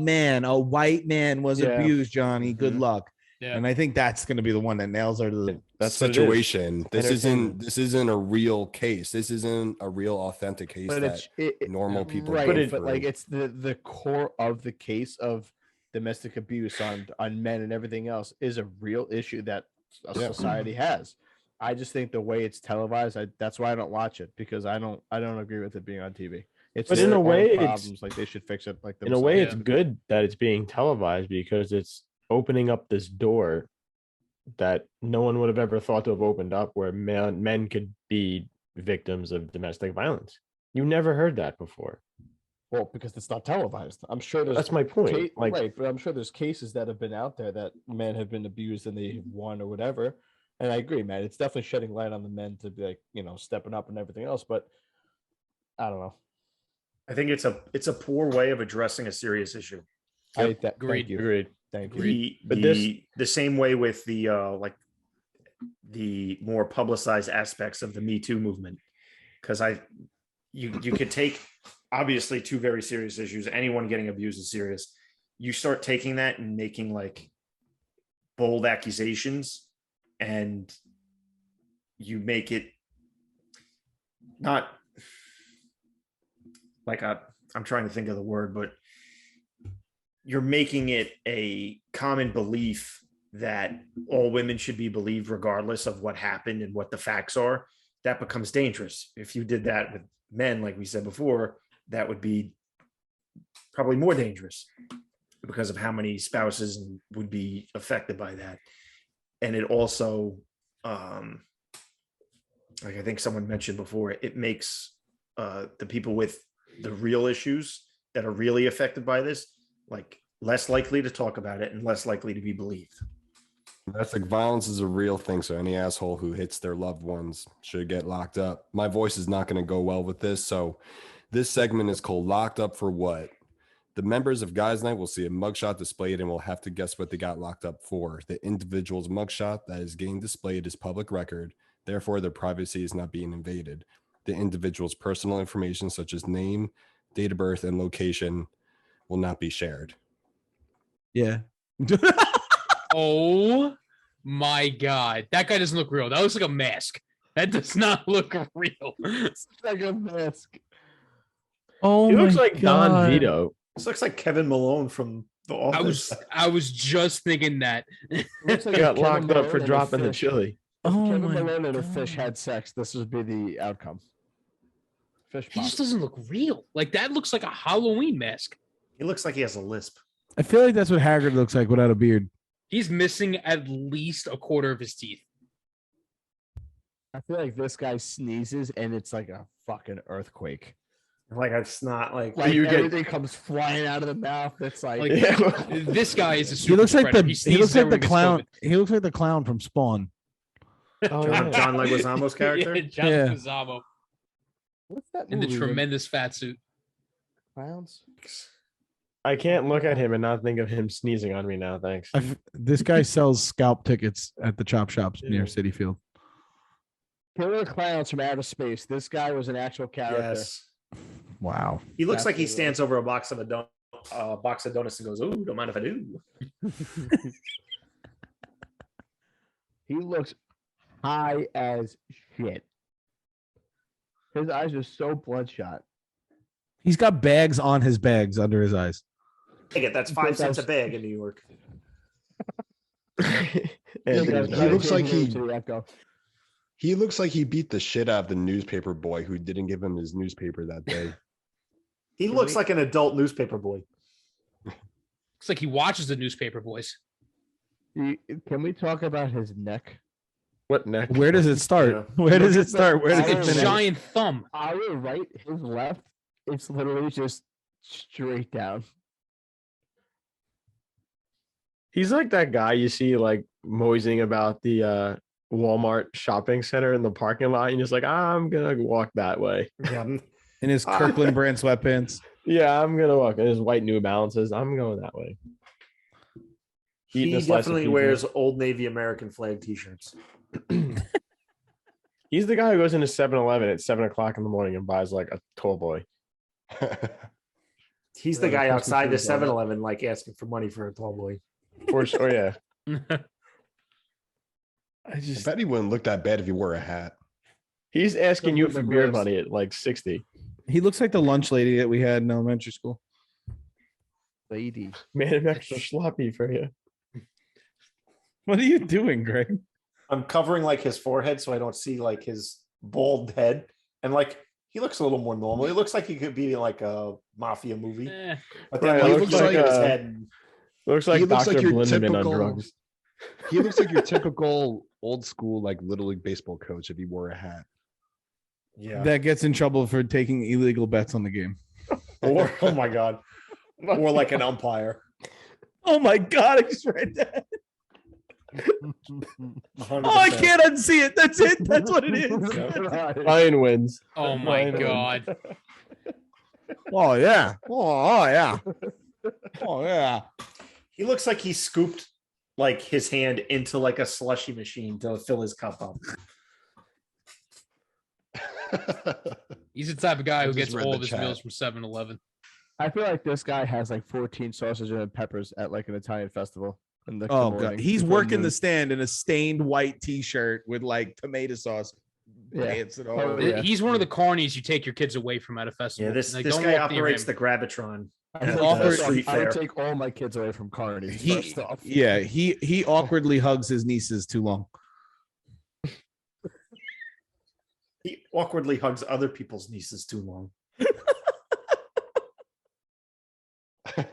Speaker 6: white man was
Speaker 3: Yeah.
Speaker 6: abused, Johnny. Good
Speaker 4: Mhm.
Speaker 6: luck."
Speaker 1: yeah.
Speaker 6: And I think that's going to be the one that nails her to the.
Speaker 5: That's what it is.
Speaker 2: Situation.
Speaker 5: Entertainment.
Speaker 2: This isn't a real case. This isn't a real authentic case
Speaker 3: But
Speaker 2: that
Speaker 3: it's
Speaker 2: normal people
Speaker 3: right,
Speaker 2: go
Speaker 3: but like
Speaker 2: through.
Speaker 3: it's the core of the case of domestic abuse on men and everything else is a real issue that a
Speaker 2: Yeah.
Speaker 3: society has. I just think the way it's televised, that's why I don't watch it, because I don't agree with it being on TV. It's
Speaker 5: But in
Speaker 3: their
Speaker 5: a
Speaker 3: own
Speaker 5: way, it's-
Speaker 3: problems, like they should fix it like
Speaker 5: In a way,
Speaker 3: themselves.
Speaker 5: it's good that it's being televised because it's opening up this door that no one would have ever thought to have opened up, where men could be victims of domestic violence. You never heard that before.
Speaker 3: Well, because it's not televised. I'm sure there's
Speaker 5: That's my point. Like,
Speaker 3: right, but I'm sure there's cases that have been out there that men have been abused and they have won or whatever. And I agree, man. It's definitely shedding light on the men to be like, stepping up and everything else. But I don't know.
Speaker 4: I think it's a poor way of addressing a serious issue.
Speaker 3: Thank
Speaker 1: Agreed.
Speaker 3: you.
Speaker 5: agreed.
Speaker 3: Thank you.
Speaker 5: But
Speaker 4: The same way with the the more publicized aspects of the Me Too movement, because you could take obviously two very serious issues. Anyone getting abused is serious. You start taking that and making like bold accusations, and you make it not like I'm trying to think of the word, but you're making it a common belief that all women should be believed regardless of what happened and what the facts are. That becomes dangerous. If you did that with men, like we said before, that would be probably more dangerous because of how many spouses would be affected by that. And it also, like I think someone mentioned before, it makes the people with the real issues that are really affected by this, like less likely to talk about it and less likely to be believed.
Speaker 2: Domestic violence is a real thing, so any asshole who hits their loved ones should get locked up. My voice is not going to go well with this, so this segment is called Locked Up for What? The members of Guys Night will see a mugshot displayed and will have to guess what they got locked up for. The individual's mugshot that is getting displayed is public record, therefore their privacy is not being invaded. The individual's personal information, such as name, date of birth, and location, will not be shared.
Speaker 6: Yeah.
Speaker 1: Oh my god, that guy doesn't look real. That looks like a mask. That does not look real.
Speaker 3: It's like a mask.
Speaker 6: Oh,
Speaker 5: he looks like Don Vito.
Speaker 4: This looks like Kevin Malone from The Office.
Speaker 1: I was just thinking that.
Speaker 3: Looks like
Speaker 5: He got
Speaker 3: if Kevin
Speaker 5: locked up
Speaker 3: Malone
Speaker 5: for
Speaker 3: and a
Speaker 5: dropping the
Speaker 3: fish-
Speaker 5: chili.
Speaker 3: If
Speaker 6: Oh
Speaker 3: Kevin
Speaker 6: my
Speaker 3: Malone and a fish had sex, this would be the outcome. Fish
Speaker 1: He just
Speaker 3: pop.
Speaker 1: doesn't look real. Like that looks like a Halloween mask.
Speaker 4: He looks like he has a lisp.
Speaker 6: I feel like that's what Haggard looks like without a beard.
Speaker 1: He's missing at least a quarter of his teeth.
Speaker 3: I feel like this guy sneezes and it's like a fucking earthquake.
Speaker 4: Like it's not like
Speaker 3: Like
Speaker 5: you get-
Speaker 3: everything comes flying out of the mouth. It's like,
Speaker 1: Like this guy is a
Speaker 6: He
Speaker 1: super
Speaker 6: looks like
Speaker 1: spreader.
Speaker 6: the he
Speaker 1: sneezes
Speaker 6: looks like
Speaker 1: everyone
Speaker 6: the
Speaker 1: gets
Speaker 6: clown.
Speaker 1: COVID.
Speaker 6: He looks like the clown from Spawn.
Speaker 5: Oh,
Speaker 4: John,
Speaker 5: yeah.
Speaker 4: John Leguizamo's character.
Speaker 1: Yeah, John
Speaker 6: Yeah.
Speaker 1: Leguizamo
Speaker 3: what's that
Speaker 1: in the
Speaker 3: movie with
Speaker 1: tremendous fat suit.
Speaker 3: clowns?
Speaker 5: I can't look at him and not think of him sneezing on me now. Thanks.
Speaker 6: This guy sells scalp tickets at the chop shops near
Speaker 5: Yeah.
Speaker 6: City Field.
Speaker 3: Killer Clowns from Outer Space. This guy was an actual character.
Speaker 4: Yes,
Speaker 6: Wow.
Speaker 4: he looks like he
Speaker 3: Absolutely.
Speaker 4: stands over a box of donuts and goes, "Ooh, don't mind if I do."
Speaker 3: He looks high as shit. His eyes are so bloodshot.
Speaker 6: He's got bags on his bags under his eyes.
Speaker 4: Take it. That's 5 cents a bag in New York.
Speaker 5: And
Speaker 2: Yeah,
Speaker 5: there's
Speaker 2: he looks
Speaker 3: Right
Speaker 2: like he-
Speaker 3: to the Echo.
Speaker 2: He looks like he beat the shit out of the newspaper boy who didn't give him his newspaper that day.
Speaker 4: He looks like an adult newspaper boy.
Speaker 1: Looks like he watches the newspaper boys.
Speaker 3: Can we talk about his neck?
Speaker 5: what neck?
Speaker 6: Where does it start?
Speaker 4: Yeah.
Speaker 6: Where does it start? Where does
Speaker 3: It's
Speaker 6: it
Speaker 3: a
Speaker 1: It's a
Speaker 6: finish?
Speaker 1: giant thumb.
Speaker 3: Our right, his left. It's literally just straight down.
Speaker 5: He's like that guy you see like moseying about the Walmart shopping center in the parking lot, and he's like, I'm gonna walk that way.
Speaker 4: Yeah.
Speaker 6: In his Kirkland brand sweatpants.
Speaker 5: Yeah, I'm gonna walk in his white New Balances. I'm going that way. Eating
Speaker 4: He
Speaker 5: a slice of
Speaker 4: definitely
Speaker 5: pizza.
Speaker 4: wears Old Navy American flag t-shirts.
Speaker 5: He's the guy who goes into 7-Eleven at 7 o'clock in the morning and buys like a tall boy.
Speaker 4: He's the
Speaker 3: Yeah,
Speaker 4: guy
Speaker 3: the
Speaker 4: outside the
Speaker 3: customer
Speaker 4: 7-Eleven, like asking for money for a tall boy.
Speaker 5: For sure, yeah. I
Speaker 2: I
Speaker 5: just
Speaker 2: bet he wouldn't look that bad if he wore a hat.
Speaker 5: he's asking you for
Speaker 3: Something
Speaker 5: beer
Speaker 3: gross.
Speaker 5: money at like 60.
Speaker 6: He looks like the lunch lady that we had in elementary school.
Speaker 3: Lady.
Speaker 5: Man, I'm extra sloppy for you.
Speaker 6: What are you doing, Greg?
Speaker 4: I'm covering like his forehead so I don't see like his bald head. And like he looks a little more normal. He looks like he could be in like a mafia movie.
Speaker 1: Eh,
Speaker 4: But then
Speaker 5: Right,
Speaker 4: like,
Speaker 5: it
Speaker 4: he
Speaker 5: looks
Speaker 4: looks
Speaker 5: like,
Speaker 4: like his
Speaker 5: uh,
Speaker 4: head.
Speaker 5: Looks like
Speaker 2: He looks
Speaker 5: Dr.
Speaker 2: like your
Speaker 5: Blindeman on
Speaker 2: typical-
Speaker 5: drugs.
Speaker 2: He looks like your typical old school like little league baseball coach if he wore a hat.
Speaker 4: Yeah.
Speaker 6: That gets in trouble for taking illegal bets on the game.
Speaker 4: Or oh my god. Or like an umpire.
Speaker 6: Oh my god, I just read that.
Speaker 4: 100%.
Speaker 6: Oh, I can't unsee it. That's it. That's what it is.
Speaker 5: Ryan wins.
Speaker 1: oh my
Speaker 5: Ryan wins.
Speaker 1: god.
Speaker 6: Oh yeah. Oh yeah. Oh yeah.
Speaker 4: He looks like he scooped like his hand into like a slushy machine to fill his cup up.
Speaker 1: He's the type of guy
Speaker 2: I
Speaker 1: who
Speaker 2: just
Speaker 1: gets
Speaker 2: read
Speaker 1: all
Speaker 2: the
Speaker 1: of his
Speaker 2: chat.
Speaker 1: meals from 7-Eleven.
Speaker 3: I feel like this guy has like 14 sausages and peppers at like an Italian festival. In the
Speaker 6: Oh
Speaker 3: morning
Speaker 6: god. He's
Speaker 3: before
Speaker 6: working the
Speaker 3: noon.
Speaker 6: stand in a stained white t-shirt with like tomato sauce.
Speaker 3: Yeah.
Speaker 6: Pants and all
Speaker 3: Oh,
Speaker 6: over.
Speaker 3: yeah.
Speaker 1: He's one of the carnies you take your kids away from at a festival.
Speaker 4: Yeah, this
Speaker 1: Like,
Speaker 4: this
Speaker 1: don't
Speaker 4: guy
Speaker 1: walk near
Speaker 4: operates
Speaker 1: him.
Speaker 4: the Gravitron.
Speaker 3: I
Speaker 4: at
Speaker 3: would,
Speaker 4: the
Speaker 6: awkward-
Speaker 4: street
Speaker 3: I would
Speaker 4: fair.
Speaker 3: take all my kids away from carnies.
Speaker 6: He,
Speaker 3: First off.
Speaker 6: yeah, he awkwardly hugs his nieces too long.
Speaker 4: He awkwardly hugs other people's nieces too long.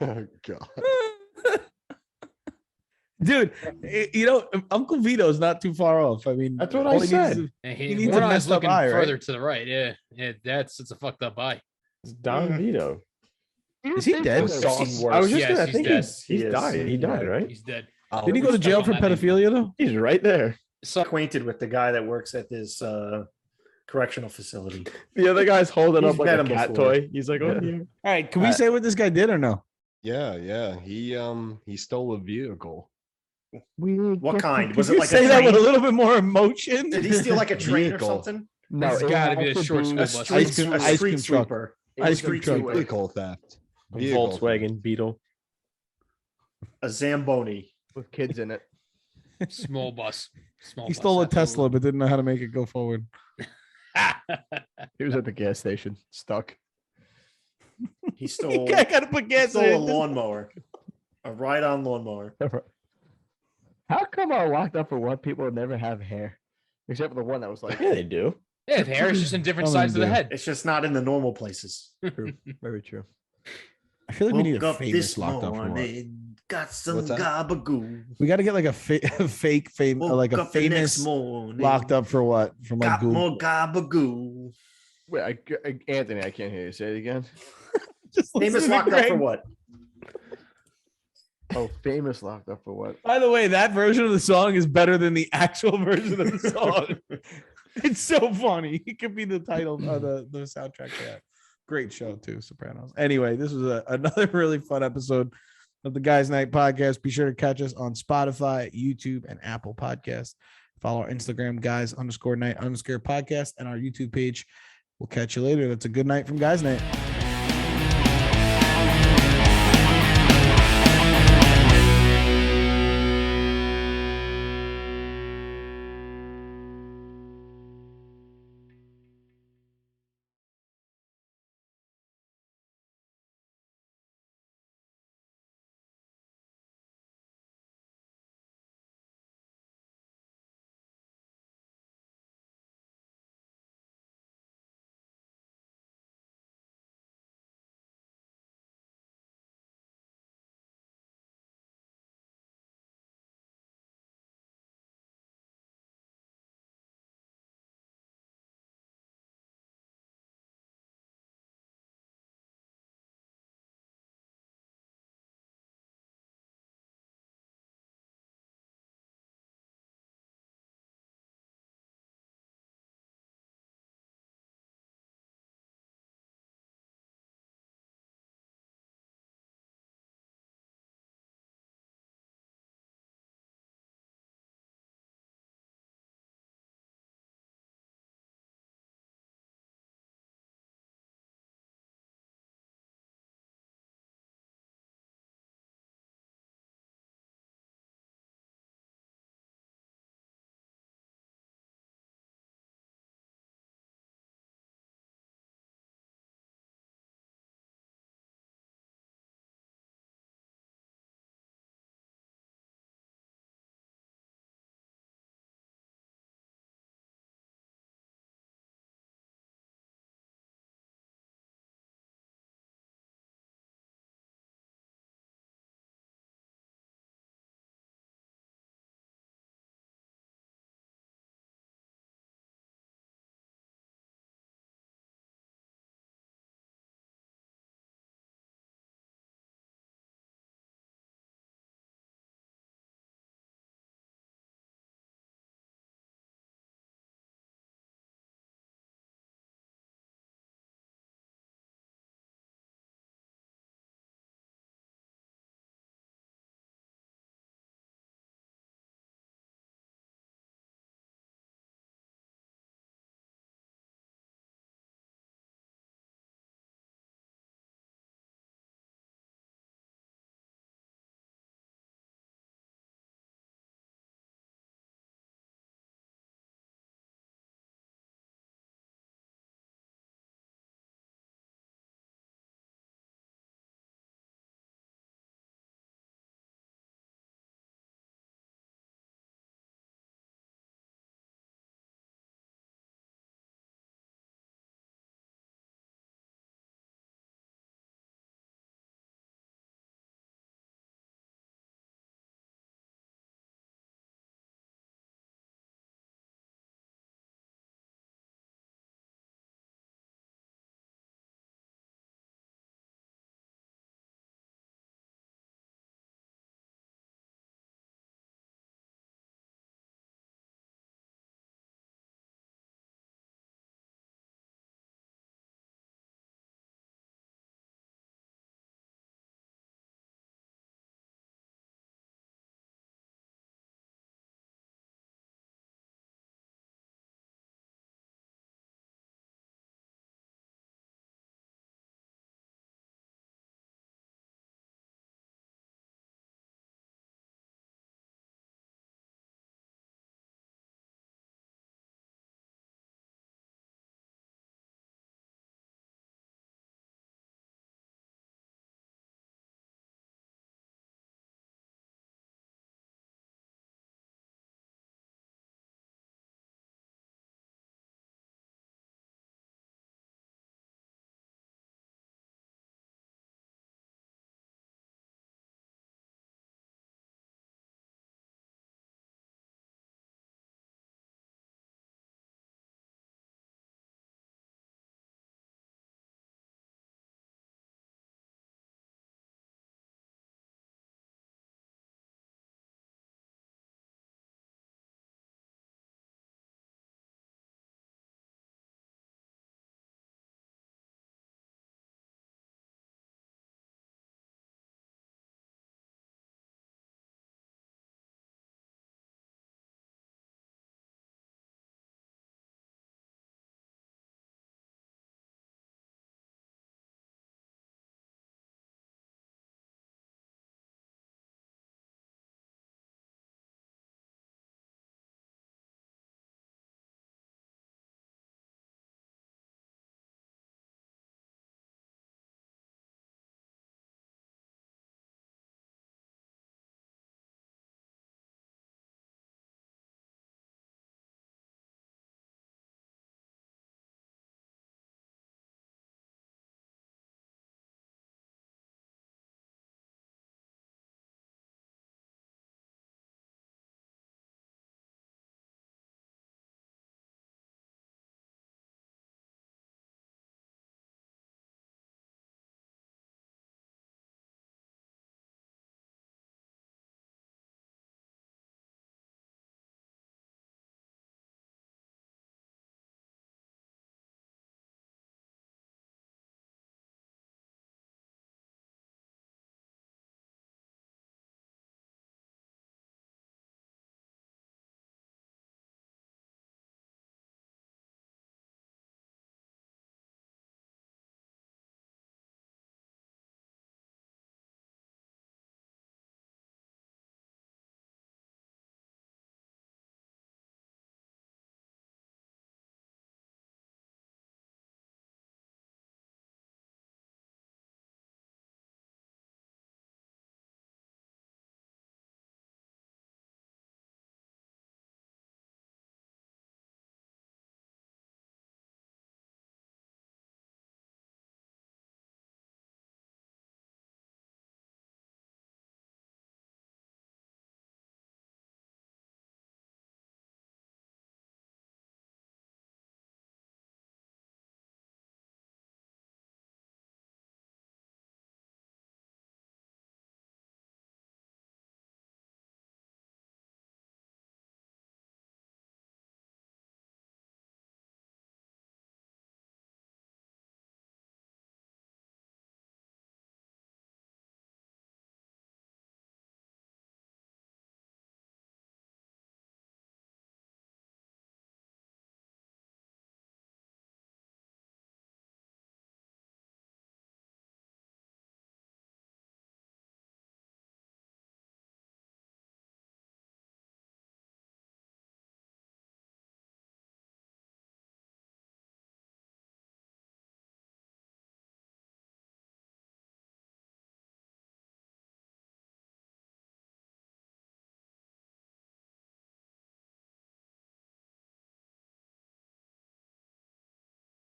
Speaker 2: Oh, God.
Speaker 6: Dude, you know, Uncle Vito's not too far off. I mean,
Speaker 5: That's what
Speaker 6: all
Speaker 5: I
Speaker 6: he needs
Speaker 5: said.
Speaker 6: is-
Speaker 1: And
Speaker 6: he needs a
Speaker 1: one eye's
Speaker 6: messed up
Speaker 1: looking
Speaker 6: eye, right?
Speaker 1: further to the right. Yeah, yeah, it's a fucked up eye.
Speaker 5: It's Don Vito.
Speaker 6: Is he dead?
Speaker 4: Sauce.
Speaker 5: I was just
Speaker 1: Yes,
Speaker 5: gonna
Speaker 1: he's
Speaker 5: think
Speaker 1: dead.
Speaker 5: he
Speaker 4: He is.
Speaker 5: died. He died, right?
Speaker 1: He's dead.
Speaker 6: Did he go to jail for pedophilia though?
Speaker 5: He's right there.
Speaker 1: So
Speaker 4: Acquainted with the guy that works at this correctional facility.
Speaker 5: The other guy's holding
Speaker 4: He's
Speaker 5: up like
Speaker 4: met
Speaker 5: a
Speaker 4: him
Speaker 5: cat
Speaker 4: before.
Speaker 5: toy. He's like, oh,
Speaker 4: Yeah.
Speaker 5: yeah.
Speaker 6: All right, can we say what this guy did or no?
Speaker 2: Yeah. He stole a vehicle.
Speaker 4: What kind? Was
Speaker 6: Can
Speaker 4: it
Speaker 6: you
Speaker 4: like
Speaker 6: say
Speaker 4: a
Speaker 6: that
Speaker 4: train?
Speaker 6: with a little bit more emotion?
Speaker 4: Did he steal like a train or
Speaker 2: Vehicle.
Speaker 4: something?
Speaker 3: No,
Speaker 1: It's
Speaker 3: it
Speaker 1: gotta
Speaker 3: has
Speaker 1: be a
Speaker 3: to
Speaker 1: short
Speaker 3: be-
Speaker 1: school
Speaker 4: A
Speaker 1: bus.
Speaker 4: street,
Speaker 6: Ice cream-
Speaker 4: a
Speaker 6: ice
Speaker 4: street
Speaker 6: cream truck.
Speaker 4: sweeper. It was
Speaker 6: Ice cream
Speaker 4: street
Speaker 6: truck.
Speaker 4: sweeper.
Speaker 2: Vehicle theft. Vehicle theft.
Speaker 5: Volkswagen Beetle.
Speaker 4: A Zamboni.
Speaker 3: with kids in it.
Speaker 1: small bus. Small.
Speaker 6: He
Speaker 1: bus,
Speaker 6: stole a Tesla,
Speaker 1: absolutely.
Speaker 6: but didn't know how to make it go forward.
Speaker 3: He was at the gas station, stuck.
Speaker 4: He stole,
Speaker 6: I gotta put gas
Speaker 4: stole
Speaker 6: in
Speaker 4: a
Speaker 6: it.
Speaker 4: lawnmower. A ride-on lawnmower.
Speaker 3: How come I'm locked up for what people never have hair, except for the one that was like,
Speaker 5: Yeah, they do.
Speaker 1: Yeah, the hair is just in different
Speaker 6: Some of
Speaker 1: sides of
Speaker 6: them
Speaker 1: the
Speaker 6: do.
Speaker 1: head.
Speaker 4: It's just not in the normal places.
Speaker 3: true, very true.
Speaker 6: I feel like we need
Speaker 4: Woke
Speaker 6: a
Speaker 4: up
Speaker 6: famous
Speaker 4: this
Speaker 6: locked up for what?
Speaker 4: morning, got some
Speaker 2: What's that?
Speaker 4: gabagoo.
Speaker 6: We got to get like a fake fame,
Speaker 4: Woke
Speaker 6: like a
Speaker 4: up the next
Speaker 6: famous
Speaker 4: morning,
Speaker 6: locked up for what? From like
Speaker 4: got
Speaker 6: Google.
Speaker 4: more gabagoo.
Speaker 3: Wait, Anthony, I can't hear you. Say it again.
Speaker 6: Just
Speaker 4: Famous
Speaker 6: listen to
Speaker 4: locked up for
Speaker 6: Greg.
Speaker 4: what?
Speaker 3: Oh, famous locked up for what?
Speaker 6: By the way, that version of the song is better than the actual version of the song. It's so funny. It could be the title of the soundtrack to that. Great show too, Sopranos. Anyway, this was another really fun episode of the Guys Night Podcast. Be sure to catch us on Spotify, YouTube, and Apple Podcasts. Follow our Instagram, guys_night_podcast, and our YouTube page. We'll catch you later. That's a good night from Guys Night.